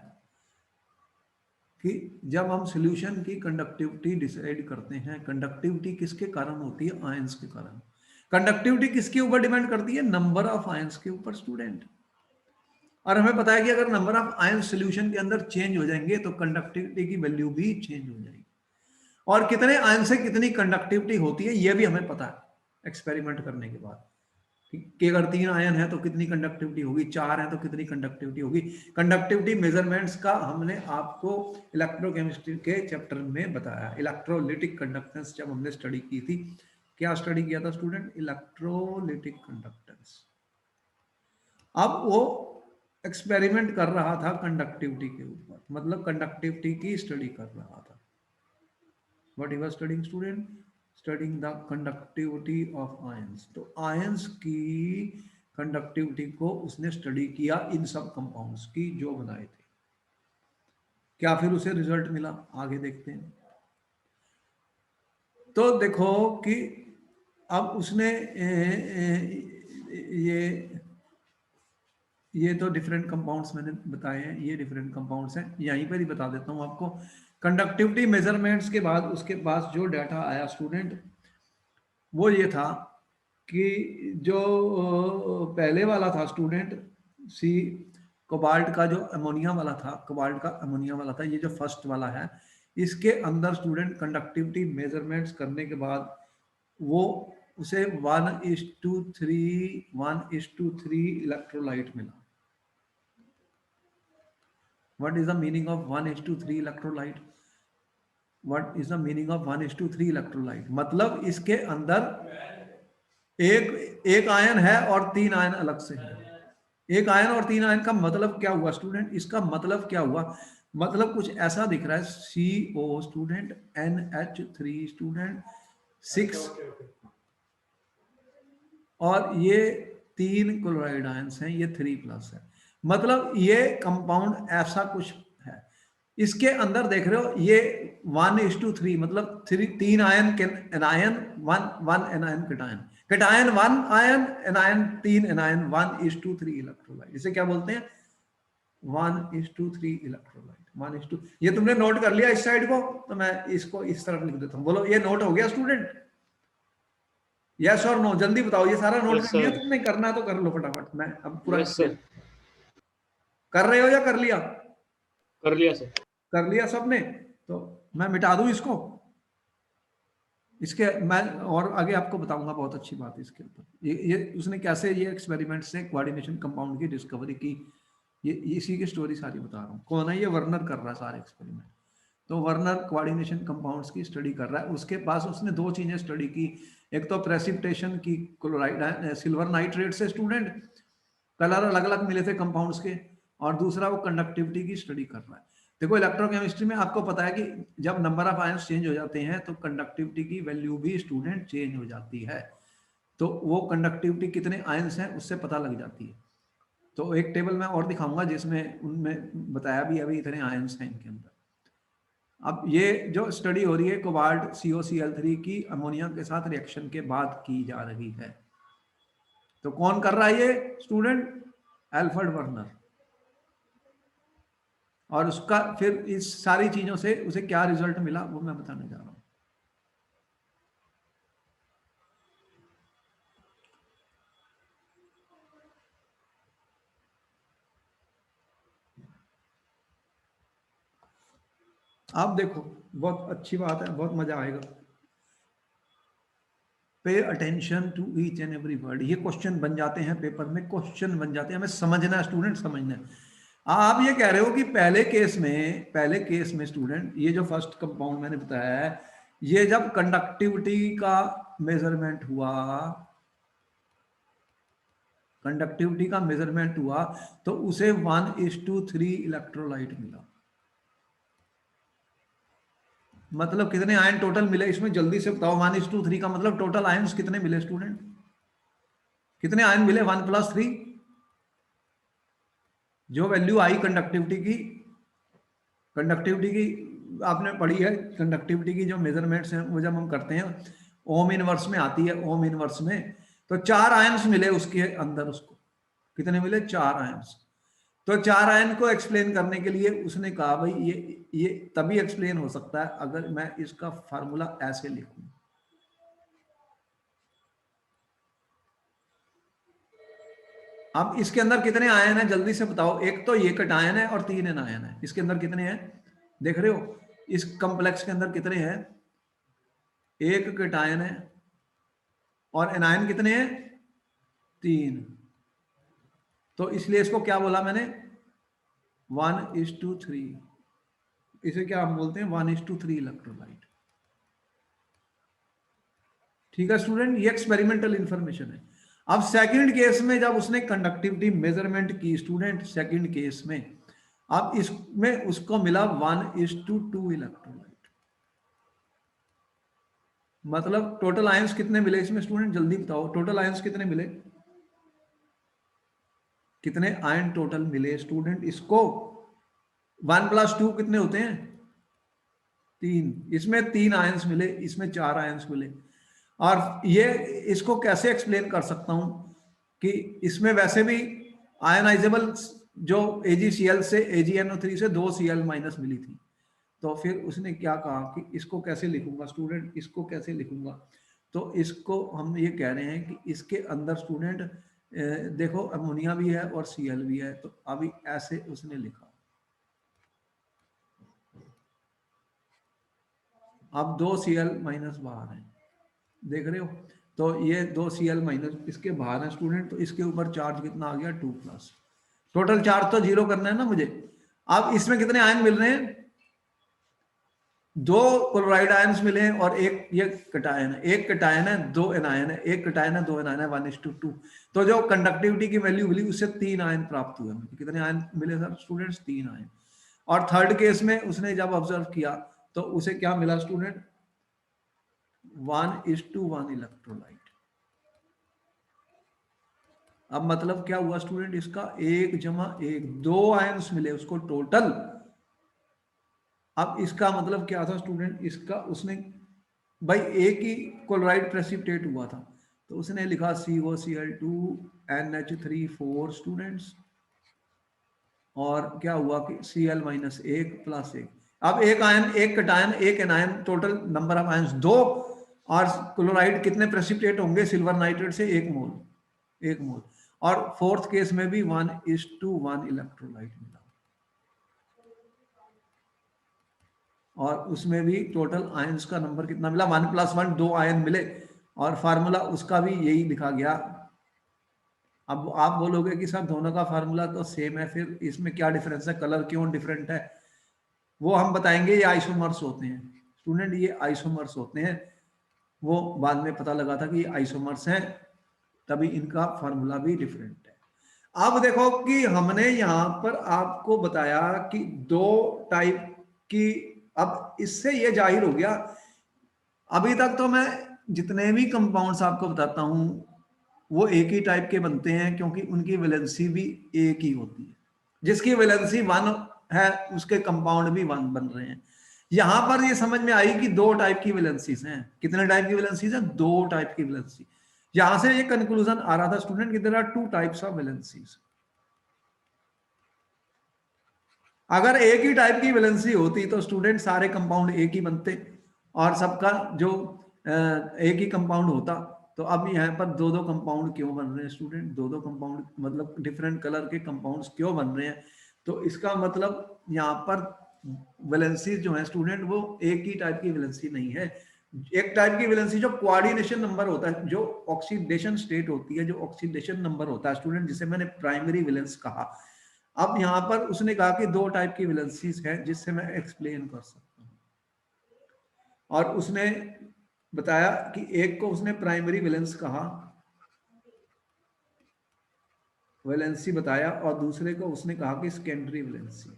कि जब हम सॉल्यूशन की कंडक्टिविटी डिसाइड करते हैं, कंडक्टिविटी किसके कारण होती है? आयंस के कारण। कंडक्टिविटी किसके ऊपर डिपेंड करती है? नंबर ऑफ आयंस के ऊपर स्टूडेंट। और हमें पता है कि अगर नंबर ऑफ आयन सॉल्यूशन के अंदर चेंज हो जाएंगे तो कंडक्टिविटी की वैल्यू भी चेंज हो जाएगी। और कितने आयन से कितनी कंडक्टिविटी होती है यह भी हमें पता है एक्सपेरिमेंट करने के बाद कि अगर 3 आयन है तो कितनी कंडक्टिविटी होगी, 4 है तो कितनी कंडक्टिविटी होगी। कंडक्टिविटी मेजरमेंट्स का हमने आपको इलेक्ट्रोकेमिस्ट्री के चैप्टर में बताया। इलेक्ट्रोलिटिक कंडक्टेंस जब हमने स्टडी की थी, क्या स्टडी किया था स्टूडेंट? Electrolytic conductance. अब वो एक्सपेरिमेंट कर रहा था कंडक्टिविटी के ऊपर, मतलब कंडक्टिविटी की स्टडी कर रहा था। What he was studying student? Studying the conductivity of ions. तो आयंस की कंडक्टिविटी को उसने स्टडी किया इन सब कंपाउंड्स की जो बनाए थे। क्या फिर उसे रिजल्ट मिला? आगे देखते हैं। तो देखो कि अब उसने ये तो डिफरेंट कंपाउंड्स मैंने बताए हैं, ये डिफरेंट कंपाउंड्स हैं, यहीं पर ही बता देता हूं आपको। कंडक्टिविटी मेजरमेंट्स के बाद उसके पास जो डाटा आया स्टूडेंट वो ये था कि जो पहले वाला था स्टूडेंट सी कोबाल्ट का जो अमोनिया वाला था, कोबाल्ट का अमोनिया वाला था, ये जो फर्स्ट वाला है, इसके अंदर स्टूडेंट कंडक्टिविटी मेजरमेंट्स करने के बाद वो उसे 1:3 इलेक्ट्रोलाइट मिला। What is the meaning of 1:3 electrolyte? What is the meaning of 1:3 electrolyte? मतलब इसके अंदर एक आयन है और 3 आयन अलग से है। एक आयन और 3 आयन का मतलब क्या हुआ स्टूडेंट? इसका मतलब क्या हुआ? मतलब कुछ ऐसा दिख रहा है, CO स्टूडेंट, NH3 स्टूडेंट, 6 और ये 3 क्लोराइड आयंस हैं, ये 3+ है। मतलब ये कंपाउंड ऐसा कुछ है। इसके अंदर देख रहे हो ये 1:3 मतलब 3 ion anion, 1 anion cation, cation 1 ion, anion 3 anion, 1:3 electrolyte. इसे क्या बोलते हैं? 1:3 इलेक्ट्रोलाइट। 1:2। ये तुमने नोट कर लिया इस साइड को, तो मैं इसको इस तरफ लिख देता हूं। बोलो ये नोट हो गया स्टूडेंट? यस और नो, जल्दी बताओ। ये सारा नोट Yes, कर लिया sir. तुमने? करना है तो कर लो फटाफट, मैं अब पूरा Yes, sir. कर रहे हो या कर लिया? कर लिया सर। कर लिया सबने? तो मैं मिटा दूं इसको, इसके मैं और आगे आपको बताऊंगा बहुत अच्छी बात है इसके ऊपर। ये उसने कैसे ये एक्सपेरिमेंट से कोऑर्डिनेशन कंपाउंड की डिस्कवरी की, ये इसी की स्टोरी सारी बता रहा हूँ। कौन है ये? वर्नर कर रहा है सारे एक्सपेरिमेंट। तो वर्नर कोऑर्डिनेशन कंपाउंड्स की स्टडी कर रहा है। उसके पास उसने 2 चीजें स्टडी की। एक तो प्रेसिपिटेशन की क्लोराइड सिल्वर नाइट्रेट से स्टूडेंट, कलर अलग अलग मिले थे कंपाउंड्स के, और दूसरा वो कंडक्टिविटी की स्टडी कर रहा है। देखो इलेक्ट्रोकेमिस्ट्री में आपको पता है कि जब नंबर ऑफ आयंस चेंज हो जाते हैं तो कंडक्टिविटी की वैल्यू भी स्टूडेंट चेंज हो जाती है। तो वो कंडक्टिविटी कितने आयंस हैं उससे पता लग जाती है। तो एक टेबल मैं और दिखाऊंगा जिसमें उनमें बताया भी अभी इतने आयंस हैं इनके अंदर। अब ये जो स्टडी हो रही है कोबाल्ट COCl3 की अमोनिया के साथ रिएक्शन के बाद की जा रही है। तो कौन कर रहा है ये स्टूडेंट? Alfred Werner. और उसका फिर इस सारी चीजों से उसे क्या रिजल्ट मिला वो मैं बताने जा रहा हूं। आप देखो, बहुत अच्छी बात है, बहुत मजा आएगा। Pay attention to each and every word. ये क्वेश्चन बन जाते हैं पेपर में, क्वेश्चन बन जाते हैं, हमें समझना है स्टूडेंट, समझना है। आप ये कह रहे हो कि पहले केस में स्टूडेंट ये जो फर्स्ट कंपाउंड मैंने बताया है, ये जब कंडक्टिविटी का मेजरमेंट हुआ, कंडक्टिविटी का मेजरमेंट हुआ तो उसे 1:3 इलेक्ट्रोलाइट मिला। मतलब कितने आयन टोटल मिले इसमें? जल्दी से बताओ। 1:3 का मतलब टोटल आयन्स कितने मिले स्टूडेंट? कितने आयन मिले? 1+3। जो वैल्यू आई कंडक्टिविटी की आपने पढ़ी है। कंडक्टिविटी की जो मेजरमेंट्स हैं वो जब हम करते हैं ओम इनवर्स में आती है, ओम इनवर्स में। तो 4 आयन्स मिले उसके अंदर, उसको कितने मिले? 4 आयन्स। तो 4 आयन को एक्सप्लेन करने के लिए उसने कहा भाई ये तभी एक्सप्लेन हो सकता है अगर मैं इसका फार्मूला ऐसे लिखूं। अब इसके अंदर कितने आयन है जल्दी से बताओ। एक तो ये कटायन है और 3 एनायन है। इसके अंदर कितने हैं देख रहे हो? इस कॉम्प्लेक्स के अंदर कितने हैं? एक कटायन है और एनायन कितने हैं? 3। तो इसलिए इसको क्या बोला मैंने? 1:3। इसे क्या हम बोलते हैं? 1:3 इलेक्ट्रोलाइट। ठीक है स्टूडेंट, ये एक्सपेरिमेंटल इंफॉर्मेशन है। अब सेकंड केस में जब उसने कंडक्टिविटी मेजरमेंट की स्टूडेंट, सेकंड केस में, अब इसमें उसको मिला 1:2 इलेक्ट्रोलाइट। मतलब टोटल आयंस कितने मिले इसमें स्टूडेंट? जल्दी बताओ, टोटल आयंस कितने मिले? कितने आयन टोटल मिले स्टूडेंट इसको? 1+2 कितने होते हैं? 3। इसमें 3 आयंस मिले, इसमें 4 आयंस मिले। और ये इसको कैसे एक्सप्लेन कर सकता हूं कि इसमें वैसे भी आयनाइजेबल जो AgCl से AgNO3 से 2 Cl- मिली थी। तो फिर उसने क्या कहा कि इसको कैसे लिखूंगा स्टूडेंट, इसको कैसे लिखूंगा? तो इसको हम ये कह रहे हैं कि इसके अंदर स्टूडेंट देखो अमोनिया भी है और Cl भी है। तो अभी ऐसे उसने लिखा। अब 2 Cl- बाहर है, देख रहे हो? तो ये 2 Cl- इसके बाहर है स्टूडेंट। तो इसके ऊपर चार्ज कितना आ गया? 2+। टोटल चार्ज तो 0 करना है ना मुझे। अब इसमें कितने आयन मिल रहे हैं? 2 क्लोराइड आयन्स मिले हैं और एक ये कटायन है। एक कटायन है, 2 एनायन है। एक कटायन है, 2 एनायन है, 1:2। तो जो कंडक्टिविटी की वैल्यू मिली उससे 3 आयन प्राप्त हुए। कितने आयन मिले सर स्टूडेंट्स? 3 आयन। और थर्ड केस में उसने जब ऑब्जर्व किया तो उसे क्या मिला स्टूडेंट? 1:1 इलेक्ट्रोलाइट। अब मतलब क्या हुआ स्टूडेंट? इसका 1+1 2 आयन्स मिले उसको टोटल। अब इसका मतलब क्या था स्टूडेंट? इसका उसने भाई एक ही क्लोराइड प्रेसिपिटेट हुआ था तो उसने लिखा COCl2 NH3 4 स्टूडेंट्स। और क्या हुआ कि Cl-1 अब एक आयन, एक कटायन, एक anion, total number of ions 2। और क्लोराइड कितने प्रेसिपिटेट होंगे सिल्वर नाइट्रेट से? 1 मोल, 1 मोल। और फोर्थ केस में भी 1:1 इलेक्ट्रोलाइट मिला। और उसमें भी टोटल आयंस का नंबर कितना मिला? 1+1 2 आयन मिले। और फार्मूला उसका भी यही लिखा गया। अब आप बोलोगे कि सर दोनों का फार्मूला तो सेम है, फिर इसमें क्या डिफरेंस है, कलर क्यों डिफरेंट है? वो हम बताएंगे। ये आइसोमर्स होते हैं स्टूडेंट, ये आइसोमर्स होते हैं। वो बाद में पता लगा था कि ये आइसोमर्स हैं, तभी इनका फार्मूला भी डिफरेंट है। अब देखो कि हमने यहां पर आपको बताया कि 2 टाइप की। अब इससे ये जाहिर हो गया, अभी तक तो मैं जितने भी कंपाउंड्स आपको बताता हूं वो एक ही टाइप के बनते हैं क्योंकि उनकी वैलेंसी भी एक ही होती है। जिसकी वैलेंसी 1 है उसके कंपाउंड भी 1 बन रहे हैं। यहां पर ये समझ में आई कि 2 टाइप की वैलेंसीज हैं। कितने टाइप की वैलेंसीज हैं? 2 टाइप की वैलेंसी। यहां से ये कंक्लूजन आ रहा था स्टूडेंट कि there are 2 types of valencies. अगर एक ही टाइप की वैलेंसी होती तो स्टूडेंट सारे कंपाउंड एक ही बनते और सबका जो एक ही कंपाउंड होता। तो अब यहाँ पर 2-2 कंपाउंड क्यों बन रहे हैं स्टूडेंट? 2-2 कंपाउंड मतलब डिफरेंट कलर के कंपाउंड्स क्यों बन रहे हैं? तो इसका मतलब यहाँ पर वैलेंसी जो है स्टूडेंट वो एक ही टाइप की वैलेंसी नहीं है। एक टाइप की वैलेंसी जो कोऑर्डिनेशन नंबर होता है, जो ऑक्सीडेशन स्टेट होती है, जो ऑक्सीडेशन नंबर होता है स्टूडेंट, जिसे मैंने प्राइमरी वैलेंस कहा। अब यहां पर उसने कहा कि 2 टाइप की वैलेंसीज हैं जिससे मैं एक्सप्लेन कर सकता हूं। और उसने बताया कि एक को उसने प्राइमरी वैलेंस कहा, वैलेंसी बताया, और दूसरे को उसने कहा कि सेकेंडरी वैलेंसी।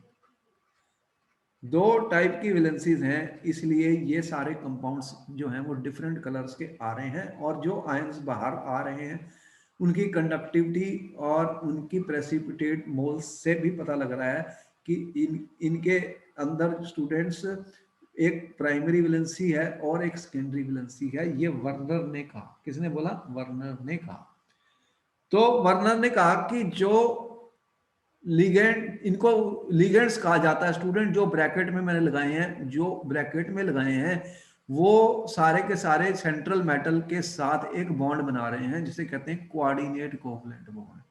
2 टाइप की वैलेंसीज हैं, इसलिए ये सारे कंपाउंड्स जो हैं वो डिफरेंट कलर्स के आ रहे हैं। और जो आयंस बाहर आ रहे हैं उनकी कंडक्टिविटी और उनकी प्रेसिपिटेट मोल्स से भी पता लग रहा है कि इनके अंदर स्टूडेंट्स एक प्राइमरी वैलेंसी है और एक सेकेंडरी वैलेंसी है, ये वर्नर ने कहा। किसने बोला? वर्नर ने कहा। तो वर्नर ने कहा कि जो लिगेंड, इनको लिगेंड्स कहा जाता है स्टूडेंट, जो ब्रैकेट में मैंने लगाए हैं, जो ब्रैकेट में लगाए हैं वो सारे के सारे सेंट्रल मेटल के साथ एक बॉन्ड बना रहे हैं जिसे कहते हैं कोऑर्डिनेट कोवलेंट बॉन्ड।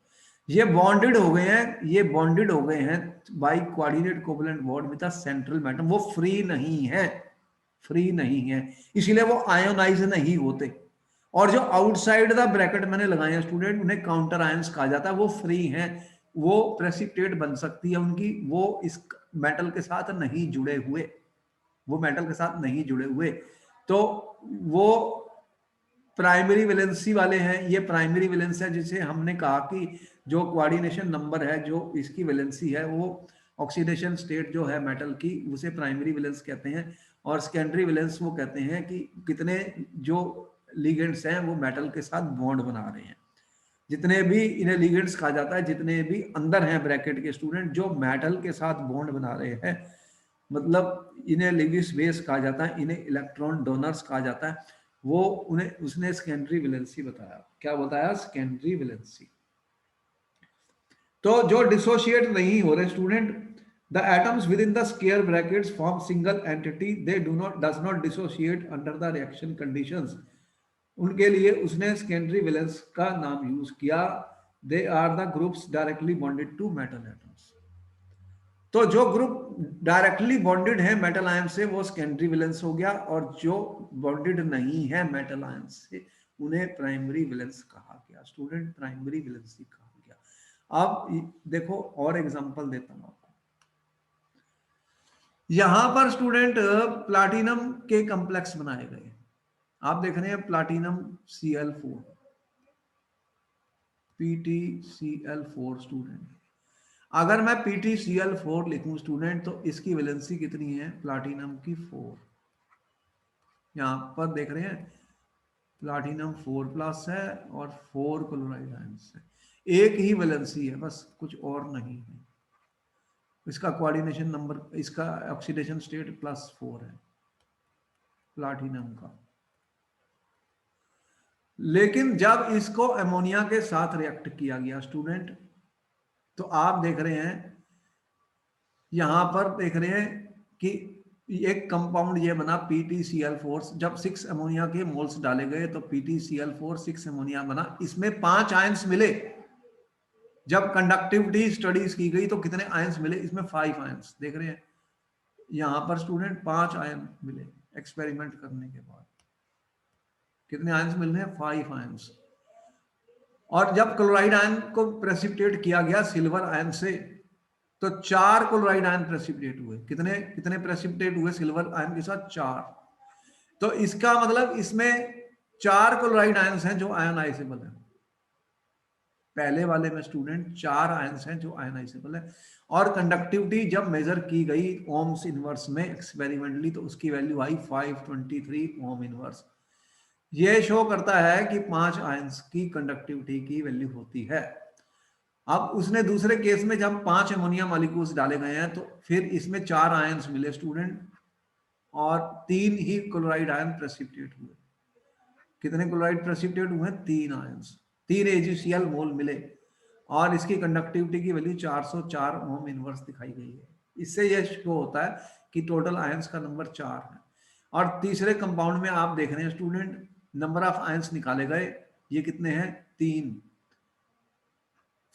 ये बॉन्डेड हो गए हैं, ये बॉन्डेड हो गए हैं by coordinate covalent bond with the central metal. वो फ्री नहीं है, फ्री नहीं है, इसीलिए वो आयोनाइज नहीं होते। और जो आउटसाइड द ब्रैकेट मैंने लगाए हैं स्टूडेंट, उन्हें काउंटर आयंस कहा जाता है, वो फ्री हैं, वो प्रेसिपिटेट बन सकती है उनकी, वो इस मेटल के साथ नहीं जुड़े हुए, वो मेटल के साथ नहीं जुड़े हुए। तो वो प्राइमरी वैलेंसी वाले हैं, ये प्राइमरी वैलेंस है जिसे हमने कहा कि जो कोऑर्डिनेशन नंबर है, जो इसकी वैलेंसी है, वो ऑक्सीडेशन स्टेट जो है मेटल की, उसे प्राइमरी वैलेंस कहते हैं। और सेकेंडरी वैलेंस वो कहते हैं कि कितने जो लिगेंड्स हैं वो मेटल के साथ बॉन्ड बना रहे हैं। जितने भी इन्हें लिगेंड्स कहा जाता है, जितने भी अंदर हैं ब्रैकेट के स्टूडेंट जो मेटल के साथ बॉन्ड बना रहे हैं, मतलब इन्हें लिविस बेस कहा जाता है, इन्हें इलेक्ट्रॉन डोनर्स कहा जाता है। वो उन्हें उसने सेकेंडरी वैलेंसी बताया। क्या बताया? Secondary valency. तो जो डिसोशिएट नहीं हो रहे student, the atoms within the square brackets form single entity, they does not dissociate under the reaction conditions. उनके लिए उसने सेकेंडरी वैलेंस का नाम यूज किया। They are the groups directly bonded to metal atoms. तो जो group directly bonded है metal ion से वो सेकेंडरी वैलेंस हो गया, और जो बॉन्डेड नहीं है मेटल आयन से उन्हें प्राइमरी वैलेंस कहा गया। स्टूडेंट, प्राइमरी वैलेंसी कहा गया। अब देखो और एग्जांपल देता हूं आपको। यहां पर स्टूडेंट प्लाटिनम के कॉम्प्लेक्स बनाए गए। आप देख रहे हैं प्लाटिनम Cl4, PtCl4 स्टूडेंट। अगर मैं PtCl4 लिखूं स्टूडेंट तो इसकी वैलेंसी कितनी है? प्लाटिनम की 4। यहां पर देख रहे हैं प्लाटिनम 4+ है और 4 क्लोराइड आयंस है। एक ही वैलेंसी है, बस कुछ और नहीं है। इसका कोऑर्डिनेशन नंबर, इसका ऑक्सीडेशन स्टेट +4 है प्लाटिनम का। लेकिन जब इसको अमोनिया के साथ रिएक्ट किया गया स्टूडेंट, तो आप देख रहे हैं, यहां पर देख रहे हैं कि एक कंपाउंड ये बना PtCl4। जब 6 अमोनिया के मोल्स डाले गए तो PtCl4 6 अमोनिया बना, इसमें 5 आयंस मिले। जब कंडक्टिविटी स्टडीज की गई तो कितने आयंस मिले? इसमें 5 आयंस। देख रहे हैं यहां पर स्टूडेंट 5 आयन मिले एक्सपेरिमेंट करने के बाद। कितने आयंस मिल रहे हैं? 5 आयंस। और जब क्लोराइड आयन को प्रेसिपिटेट किया गया सिल्वर आयन से, तो 4 क्लोराइड आयन प्रेसिपिटेट हुए। कितने कितने प्रेसिपिटेट हुए सिल्वर आयन के साथ? 4। तो इसका मतलब इसमें 4 क्लोराइड आयंस हैं जो आयनाइजेबल है। पहले वाले में स्टूडेंट 4 आयंस हैं जो आयनाइजेबल है। और कंडक्टिविटी जब मेजर की गई ओम्स इनवर्स में एक्सपेरिमेंटली, तो उसकी वैल्यू आई 523 ओम इनवर्स। यह शो करता है कि 5 आयंस की कंडक्टिविटी की वैल्यू होती है। अब उसने दूसरे केस में जब 5 अमोनिया मॉलिक्यूल्स डाले गए हैं तो फिर इसमें 4 आयंस मिले स्टूडेंट, और 3 ही क्लोराइड आयन प्रेसिपिटेट हुए। कितने क्लोराइड प्रेसिपिटेट हुए? 3 आयंस, 3 AgCl मोल मिले, और इसकी कंडक्टिविटी की वैल्यू 404 ओम इनवर्स दिखाई गई है। इससे यह शो होता है कि टोटल आयंस का नंबर 4 है। और तीसरे कंपाउंड में आप देख रहे हैं स्टूडेंट, नंबर ऑफ आयंस निकाले गए, ये कितने हैं? 3।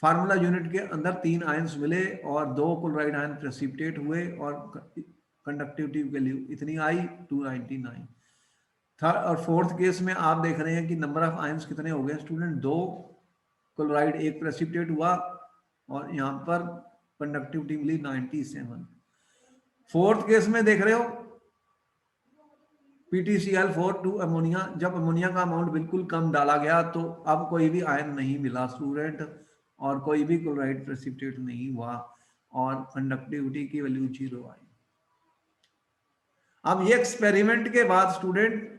फार्मूला यूनिट के अंदर 3 आयंस मिले और 2 क्लोराइड आयन प्रेसिपिटेट हुए, और कंडक्टिविटी वैल्यू इतनी आई 299। थर्ड और फोर्थ केस में आप देख रहे हैं कि नंबर ऑफ आयंस कितने हो गए स्टूडेंट? 2 क्लोराइड 1 प्रेसिपिटेट हुआ, और यहां पर कंडक्टिविटी मिली 97। फोर्थ केस में देख रहे हो PtCl4 टू अमोनिया, जब अमोनिया का अमाउंट बिल्कुल कम डाला गया तो अब कोई भी आयन नहीं मिला स्टूडेंट, और कोई भी क्लोराइड प्रेसिपिटेट नहीं हुआ, और कंडक्टिविटी की वैल्यू 0 आई। अब ये एक्सपेरिमेंट के बाद स्टूडेंट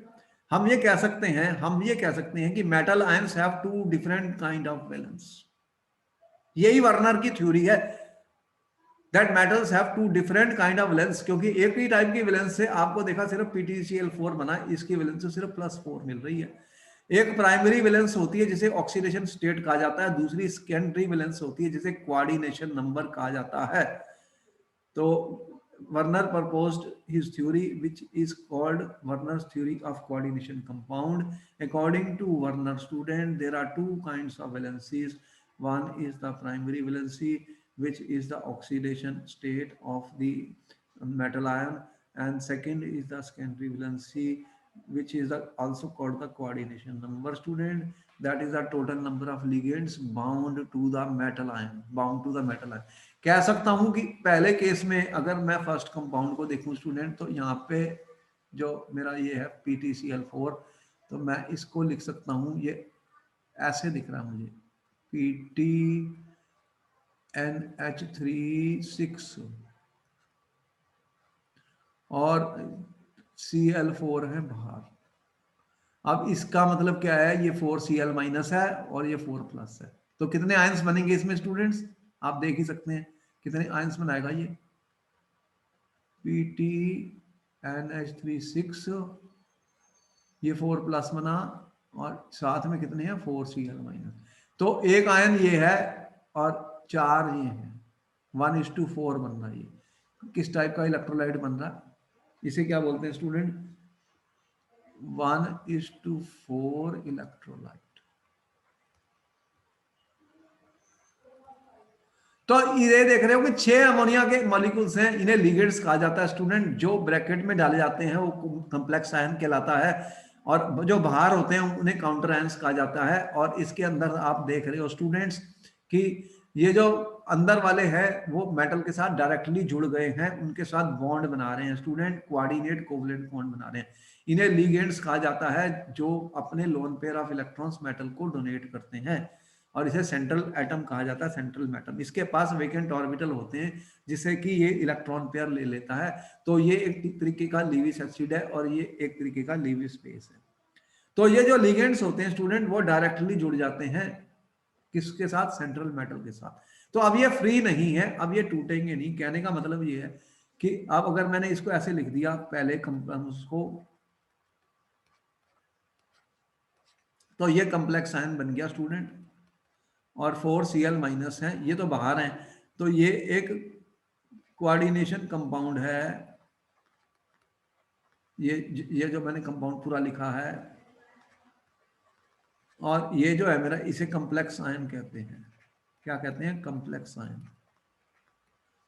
हम ये कह सकते हैं कि metal ions have 2 different kind of valence. यही वर्नर की थ्योरी है। That metals have two different kind of valence, क्योंकि एक ही टाइप की वैलेंस से आपको देखा सिर्फ PtCl4 बना, इसकी वैलेंस से सिर्फ +4 मिल रही है। एक प्राइमरी वैलेंस होती है जिसे ऑक्सीडेशन स्टेट कहा जाता है, दूसरी सेकेंडरी वैलेंस होती है जिसे कोऑर्डिनेशन नंबर कहा जाता है। तो Werner proposed his theory, which is called Werner's theory of coordination compound. According to Werner, student, there are two kinds of valencies. One is the primary valency, which is the oxidation state of the metal ion, and second is the secondary valency, which is also called the coordination number. Student, that is the total number of ligands bound to the metal ion. कह सकता हूं कि पहले case में अगर मैं first compound को देखूं स्टूडेंट, तो यहाँ पे जो मेरा ये है PtCl4, तो मैं इसको लिख सकता हूं, ये ऐसे दिख रहा है मुझे, PtNH3 और Cl4 है बाहर। अब इसका मतलब क्या है, ये 4Cl- है और ये 4+ है, तो कितने आयंस बनेंगे इसमें स्टूडेंट्स, आप देख ही सकते हैं कितने आयंस बनाएगा ये, PtNH3 ये 4+ बना और साथ में कितने हैं 4Cl-, तो एक आयन ये है और 4 ये हैं, 1:4 बन रहा है। ये किस टाइप का इलेक्ट्रोलाइट बन रहा है, इसे क्या बोलते हैं स्टूडेंट, 1:4 इलेक्ट्रोलाइट। तो ये देख रहे हो कि 6 अमोनिया के मॉलिक्यूल्स हैं, इन्हें लिगेंड्स कहा जाता है स्टूडेंट, जो ब्रैकेट में डाले जाते हैं वो कॉम्प्लेक्स आयन कहलाता है, और जो बाहर होते हैं उन्हें काउंटर आयंस कहा जाता है। और इसके अंदर आप देख रहे हो स्टूडेंट्स कि ये जो अंदर वाले हैं वो मेटल के साथ डायरेक्टली जुड़ गए हैं, उनके साथ बॉन्ड बना रहे हैं स्टूडेंट, कोऑर्डिनेट कोवलेंट बॉन्ड बना रहे हैं, इन्हें लिगेंड्स कहा जाता है, जो अपने lone pair of electrons metal को डोनेट करते हैं, और इसे सेंट्रल एटम कहा जाता है, सेंट्रल एटम। इसके पास वेकेंट ऑर्बिटल होते हैं जिससे कि ये इलेक्ट्रॉन पेयर ले लेता है, तो ये एक तरीके का लीविस एसिड है और ये एक तरीके का लीविस बेस है। तो ये जो लिगेंड्स होते हैं स्टूडेंट वो डायरेक्टली जुड़ जाते हैं किसके साथ, सेंट्रल मेटल के साथ। तो अब ये फ्री नहीं है, अब ये टूटेंगे नहीं, कहने का मतलब ये है कि अब अगर मैंने इसको ऐसे लिख दिया पहले उसको, तो ये कॉम्प्लेक्स आयन बन गया स्टूडेंट, और 4Cl- है, ये तो बाहर है, तो ये एक कोऑर्डिनेशन कंपाउंड है, ये जो मैंने कंपाउंड पूरा लिखा है, और ये जो है मेरा, इसे कॉम्प्लेक्स आयन कहते हैं, क्या कहते हैं, कॉम्प्लेक्स आयन।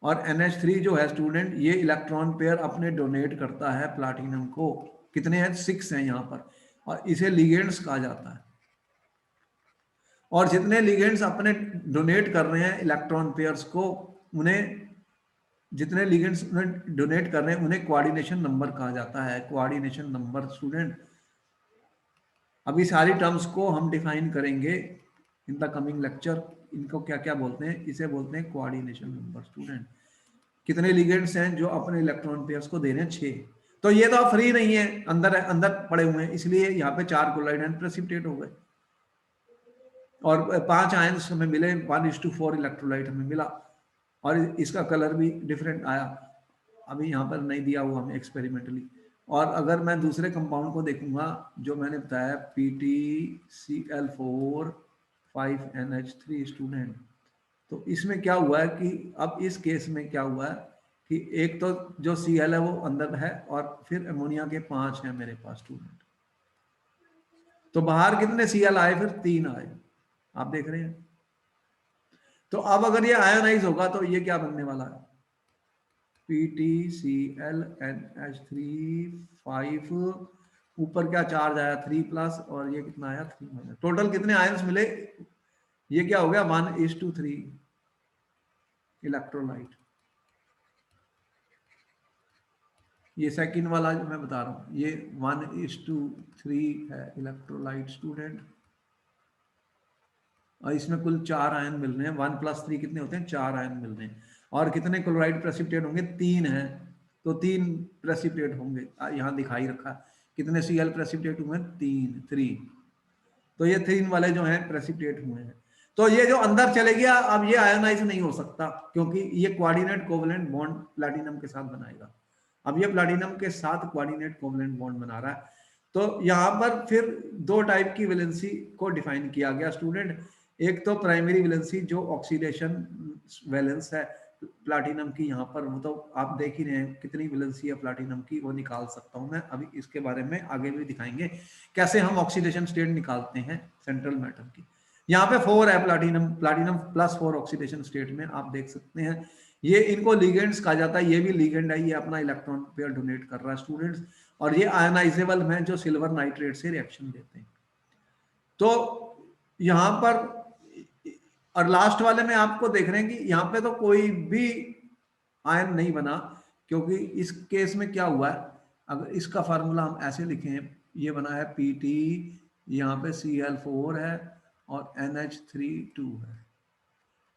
और NH3 जो है स्टूडेंट, ये इलेक्ट्रॉन पेयर अपने डोनेट करता है प्लाटिनम को, कितने हैं, 6 हैं यहाँ पर, और इसे लिगेंड्स कहा जाता है। और जितने लिगेंड्स अपने डोनेट कर रहे हैं इलेक्ट्रॉन पेयर्स को, उन्हें जितने लिगेंड्स डोनेट कर रहे हैं उन्हें कोऑर्डिनेशन नंबर कहा जाता है, कोऑर्डिनेशन नंबर स्टूडेंट। अभी सारी टर्म्स को हम डिफाइन करेंगे इन द कमिंग लेक्चर, इनको क्या क्या बोलते हैं, इसे बोलते हैं कोऑर्डिनेशन नंबर स्टूडेंट। कितने लिगेंड्स हैं जो अपने इलेक्ट्रॉन पेयर्स को दे रहे हैं, 6। तो ये तो फ्री नहीं है, अंदर पड़े हुए हैं, इसलिए यहाँ पे 4 क्लोराइड आयन प्रेसिपिटेट हो गए, और 5 आयंस हमें मिले, 1:4 इलेक्ट्रोलाइट हमें मिला, और इसका कलर भी डिफरेंट आया, अभी यहाँ पर नहीं दिया हुआ हमें एक्सपेरिमेंटली। और अगर मैं दूसरे कंपाउंड को देखूंगा जो मैंने बताया PtCl4 5NH3 स्टूडेंट, तो इसमें क्या हुआ है कि अब इस केस में क्या हुआ है कि एक तो जो Cl है वो अंदर है, और फिर अमोनिया के 5 हैं मेरे पास स्टूडेंट, तो बाहर कितने Cl आए, फिर 3 आए, आप देख रहे हैं। तो अब अगर ये आयोनाइज होगा तो ये क्या बनने वाला है, PtClNH3 5, ऊपर क्या चार्ज आया 3+, और ये कितना आया 3-, टोटल कितने आयंस मिले, ये क्या हो गया 1:3 इलेक्ट्रोलाइट। ये सेकंड वाला जो मैं बता रहा हूं, ये 1:3 है इलेक्ट्रोलाइट स्टूडेंट, और इसमें कुल 4 आयन मिल रहे हैं, 1+3 कितने होते हैं, 4 आयन मिल रहे हैं। और कितने क्लोराइड प्रेसिपिटेट होंगे, 3 हैं, तो 3 प्रेसिपिटेट होंगे, यहाँ दिखाई रखा, कितने Cl प्रेसिपिटेट हुए, 3। तो ये 3 वाले जो हैं प्रेसिपिटेट हुए हैं। तो ये जो अंदर चले गया, अब ये आयोनाइज नहीं हो सकता क्योंकि ये कोऑर्डिनेट कोवलेंट बॉन्ड प्लैटिनम के साथ बनाएगा। अब ये प्लैटिनम के साथ कोऑर्डिनेट कोवलेंट बॉन्ड बना रहा है। तो यहाँ पर फिर दो टाइप की वैलेंसी को डिफाइन किया गया स्टूडेंट। एक तो प्राइमरी वैलेंसी जो ऑक्सीडेशन वैलेंस है प्लैटिनम की, यहाँ पर वो तो आप देख ही रहे हैं कितनी वैलेंसी है प्लैटिनम की, वो निकाल सकता हूँ मैं। अभी इसके बारे में आगे भी दिखाएंगे कैसे हम ऑक्सीडेशन स्टेट निकालते हैं सेंट्रल मेटल की। यहाँ पे 4 है प्लैटिनम, प्लैटिनम +4 ऑक्सीडेशन स्टेट में आप देख सकते हैं। ये इनको लिगेंड्स कहा जाता है, ये भी लिगेंड है, ये अपना इलेक्ट्रॉन पेयर डोनेट कर रहा है स्टूडेंट्स। और ये आयनाइजेबल हैं जो सिल्वर नाइट्रेट से रिएक्शन देते हैं। तो यहाँ पर और लास्ट वाले में आपको देख रहे हैं कि यहाँ पे तो कोई भी आयन नहीं बना, क्योंकि इस केस में क्या हुआ है, अगर इसका फार्मूला हम ऐसे लिखें, ये बना है Pt, यहाँ पे Cl4 है और NH3 है।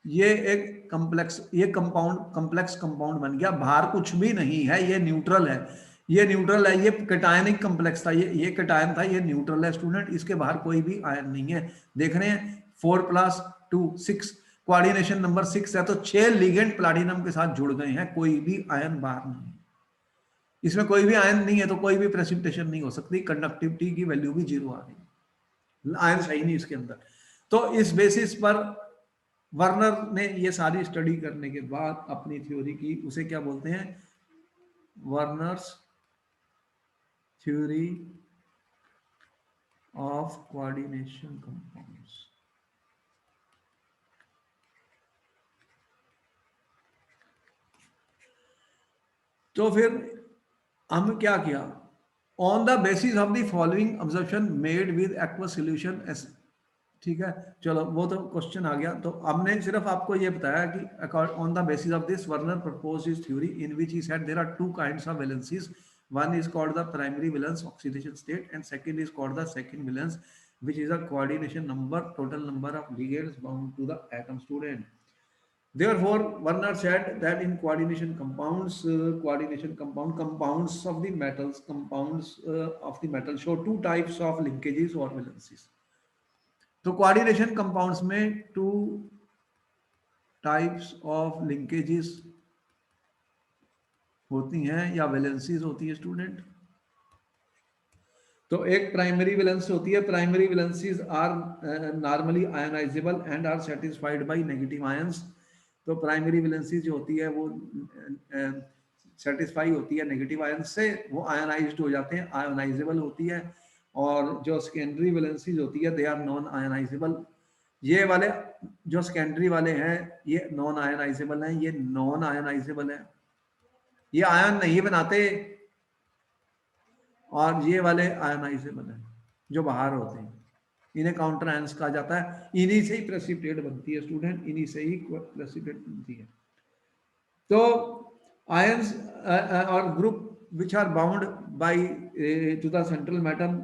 ये एक कॉम्प्लेक्स, ये कंपाउंड कॉम्प्लेक्स कंपाउंड बन गया। बाहर कुछ भी नहीं है, ये न्यूट्रल है, ये न्यूट्रल है। ये कैटायनिक कॉम्प्लेक्स था, ये कैटायन था, ये न्यूट्रल है स्टूडेंट। इसके बाहर कोई भी आयन नहीं है। देख रहे हैं 4 + 2 6, कोऑर्डिनेशन नंबर 6 है। तो 6 लिगेंड प्लैटिनम के साथ जुड़ गए हैं, कोई भी आयन बाहर नहीं है। इसमें कोई भी आयन नहीं है तो कोई भी प्रेसिपिटेशन नहीं हो सकती, कंडक्टिविटी की वैल्यू भी 0 आ गई, आयन सही नहीं इसके अंदर। तो इस बेसिस पर वर्नर ने ये सारी स्टडी करने के बाद अपनी थ्योरी की, उसे क्या बोलते हैं, Werner's theory of coordination compounds. तो फिर हम क्या किया, on the basis of the following observation made with aqueous solution, ठीक है। चलो वो तो क्वेश्चन आ गया। तो हमने सिर्फ आपको ये बताया कि on the basis of this Werner proposed his theory in which he said there are 2 kinds of valencies, one is called the primary valence oxidation state and second is called the second valence, which is a coordination number, total number of ligands bound to the atom student. Therefore Werner said that in coordination compounds, compounds of the metals, of the metal show 2 types of linkages or valencies. तो coordination compounds में 2 types of linkages होती हैं या valencies होती है student. तो एक primary valence होती है, primary valencies are normally ionizable and are satisfied by negative ions. तो प्राइमरी वैलेंसी जो होती है वो सेटिस्फाई होती है नेगेटिव आयंस से, वो आयनाइज्ड हो जाते हैं, आयनाइजेबल होती है। और जो सेकेंडरी वैलेंसीज होती है दे आर नॉन आयनाइजेबल। ये वाले जो सेकेंडरी वाले हैं ये नॉन आयनाइजेबल हैं, ये नॉन आयनाइजेबल है, ये आयन नहीं बनाते। और ये वाले आयनाइजेबल हैं जो बाहर होते हैं, इन्हें काउंटर आयंस कहा जाता है। इन्हीं से ही प्रेसिपिटेट बनती है स्टूडेंट, इन्हीं से ही प्रेसिपिटेट बनती है। तो आयंस और group which are bound by to the central atom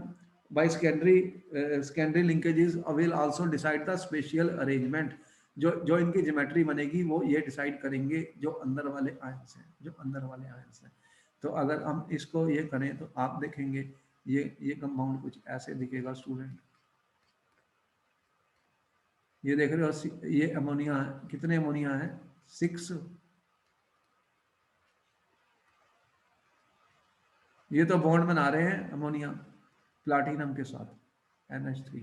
by secondary linkages will also decide the spatial arrangement। जो इनकी ज्योमेट्री बनेगी वो ये डिसाइड करेंगे जो अंदर वाले आयंस हैं, जो अंदर वाले आयंस हैं। तो अगर हम इसको ये करें तो आप देखेंगे ये कंपाउंड कुछ ऐसे दिखेगा स्टूडेंट। ये देख रहे हो, ये अमोनिया है, कितने अमोनिया है, 6। ये तो बॉन्ड बना रहे हैं अमोनिया प्लैटिनम के साथ NH3।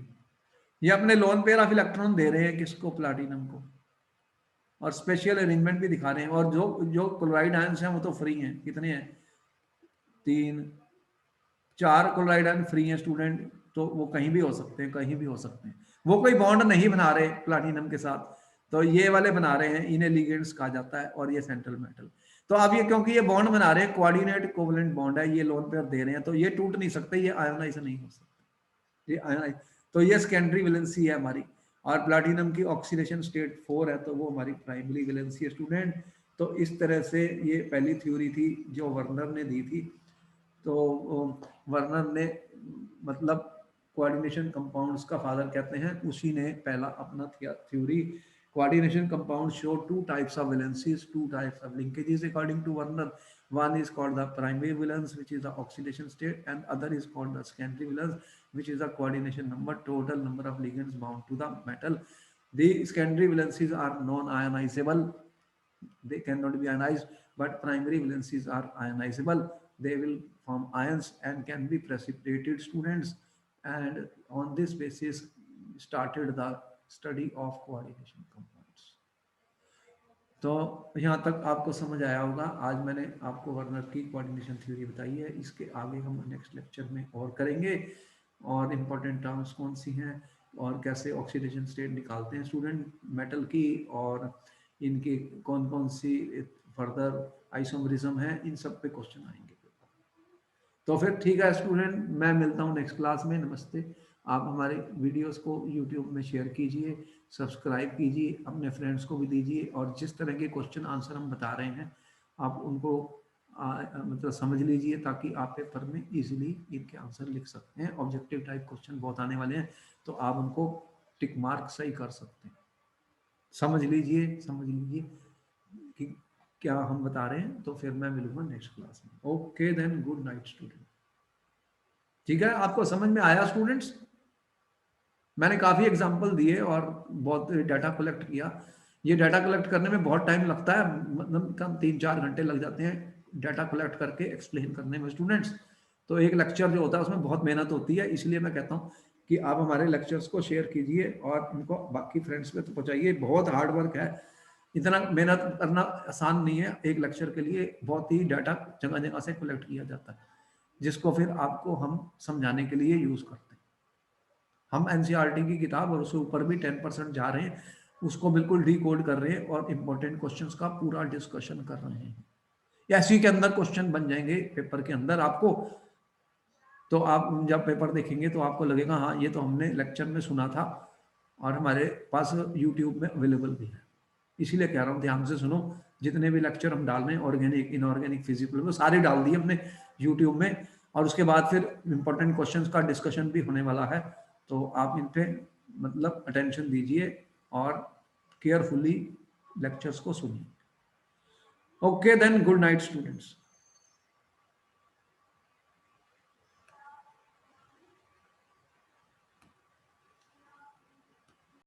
ये अपने लोन पेयर ऑफ इलेक्ट्रॉन दे रहे हैं किसको, प्लैटिनम को, और स्पेशल अरेंजमेंट भी दिखा रहे हैं। और जो क्लोराइड आयंस हैं वो तो फ्री हैं, कितने हैं, 3 4 क्लोराइड आयन फ्री हैं स्टूडेंट। तो वो कहीं भी हो सकते हैं, कहीं भी हो सकते हैं, वो कोई बॉन्ड नहीं बना रहे प्लैटिनम के साथ। तो ये वाले बना रहे हैं, इन्हें लिगेंड्स कहा जाता है, और ये सेंट्रल मेटल। तो अब ये क्योंकि ये बॉन्ड बना रहे हैं, कोऑर्डिनेट कोवलेंट बॉन्ड है, ये लोन पेयर दे रहे हैं, तो ये टूट नहीं सकते, ये आयोनाइज नहीं हो सकते, ये आयोनाइज। तो ये सेकेंडरी वैलेंसी है हमारी। और प्लैटिनम की ऑक्सीडेशन स्टेट 4 है, तो वो हमारी प्राइमरी वैलेंसी है स्टूडेंट। तो इस तरह से ये पहली थ्योरी थी जो वर्नर ने दी थी। तो वर्नर ने मतलब कोऑर्डिनेशन कंपाउंड्स का फादर कहते हैं, उसी ने पहला अपना theory coordination compounds show 2 types of valencies, 2 types of linkages according to Werner. One is called the primary valence, which is the oxidation state, and other is called the secondary valence, which is the coordination number, total number of ligands bound to the metal. The secondary valencies are non-ionizable. They cannot be ionized, but primary valencies are ionizable. They will form ions and can be precipitated, students. And on this basis, started the study of coordination compounds. तो यहाँ तक आपको समझ आया होगा। आज मैंने आपको वर्नर की कोऑर्डिनेशन थ्योरी बताई है। इसके आगे हम नेक्स्ट लेक्चर में और करेंगे, और इम्पोर्टेंट टर्म्स कौन सी हैं और कैसे ऑक्सीडेशन स्टेट निकालते हैं स्टूडेंट मेटल की, और इनकी कौन कौन सी फर्दर आइसोमरिज्म है, इन सब पे क्वेश्चन आएंगे। तो फिर ठीक है स्टूडेंट, मैं मिलता हूँ नेक्स्ट क्लास में। नमस्ते। आप हमारे वीडियोस को यूट्यूब में शेयर कीजिए, सब्सक्राइब कीजिए, अपने फ्रेंड्स को भी दीजिए, और जिस तरह के क्वेश्चन आंसर हम बता रहे हैं आप उनको मतलब समझ लीजिए, ताकि आप पेपर में इजीली इनके आंसर लिख सकते हैं। ऑब्जेक्टिव टाइप क्वेश्चन बहुत आने वाले हैं, तो आप उनको टिक मार्क सही कर सकते हैं। समझ लीजिए कि क्या हम बता रहे हैं। तो फिर मैं मिलूंगा नेक्स्ट क्लास में। Okay then, good night student. ठीक है, आपको समझ में आया स्टूडेंट्स? मैंने काफी एग्जांपल दिए और बहुत डाटा कलेक्ट किया। ये डाटा कलेक्ट करने में बहुत टाइम लगता है, मतलब कम 3-4 घंटे लग जाते हैं डाटा कलेक्ट करके एक्सप्लेन करने में स्टूडेंट्स। तो एक लेक्चर जो होता है उसमें बहुत मेहनत होती है, इसलिए मैं कहता हूँ कि आप हमारे लेक्चर्स को शेयर कीजिए और इनको बाकी फ्रेंड्स में तो पहुंचाइए। बहुत हार्ड वर्क है, इतना मेहनत करना आसान नहीं है। एक लेक्चर के लिए बहुत ही डाटा जगह जगह से कलेक्ट किया जाता है, जिसको फिर आपको हम समझाने के लिए यूज करते हैं। हम एनसीईआरटी की किताब और उसके ऊपर भी 10% जा रहे हैं, उसको बिल्कुल डी कोड कर रहे हैं और इंपॉर्टेंट क्वेश्चंस का पूरा डिस्कशन कर रहे हैं। ऐसी के अंदर क्वेश्चन बन जाएंगे पेपर के अंदर आपको। तो आप जब पेपर देखेंगे तो आपको लगेगा हाँ ये तो हमने लेक्चर में सुना था और हमारे पास यूट्यूब में अवेलेबल भी है। इसीलिए कह रहा हूँ ध्यान से सुनो, जितने भी लेक्चर हम डाल रहे हैं ऑर्गेनिक, इनऑर्गेनिक, फिजिकल, वो सारे डाल दिए हमने यूट्यूब में। और उसके बाद फिर इंपॉर्टेंट क्वेश्चंस का डिस्कशन भी होने वाला है, तो आप इन पे मतलब अटेंशन दीजिए और केयरफुली लेक्चर्स को सुनिए। Okay then, good night students.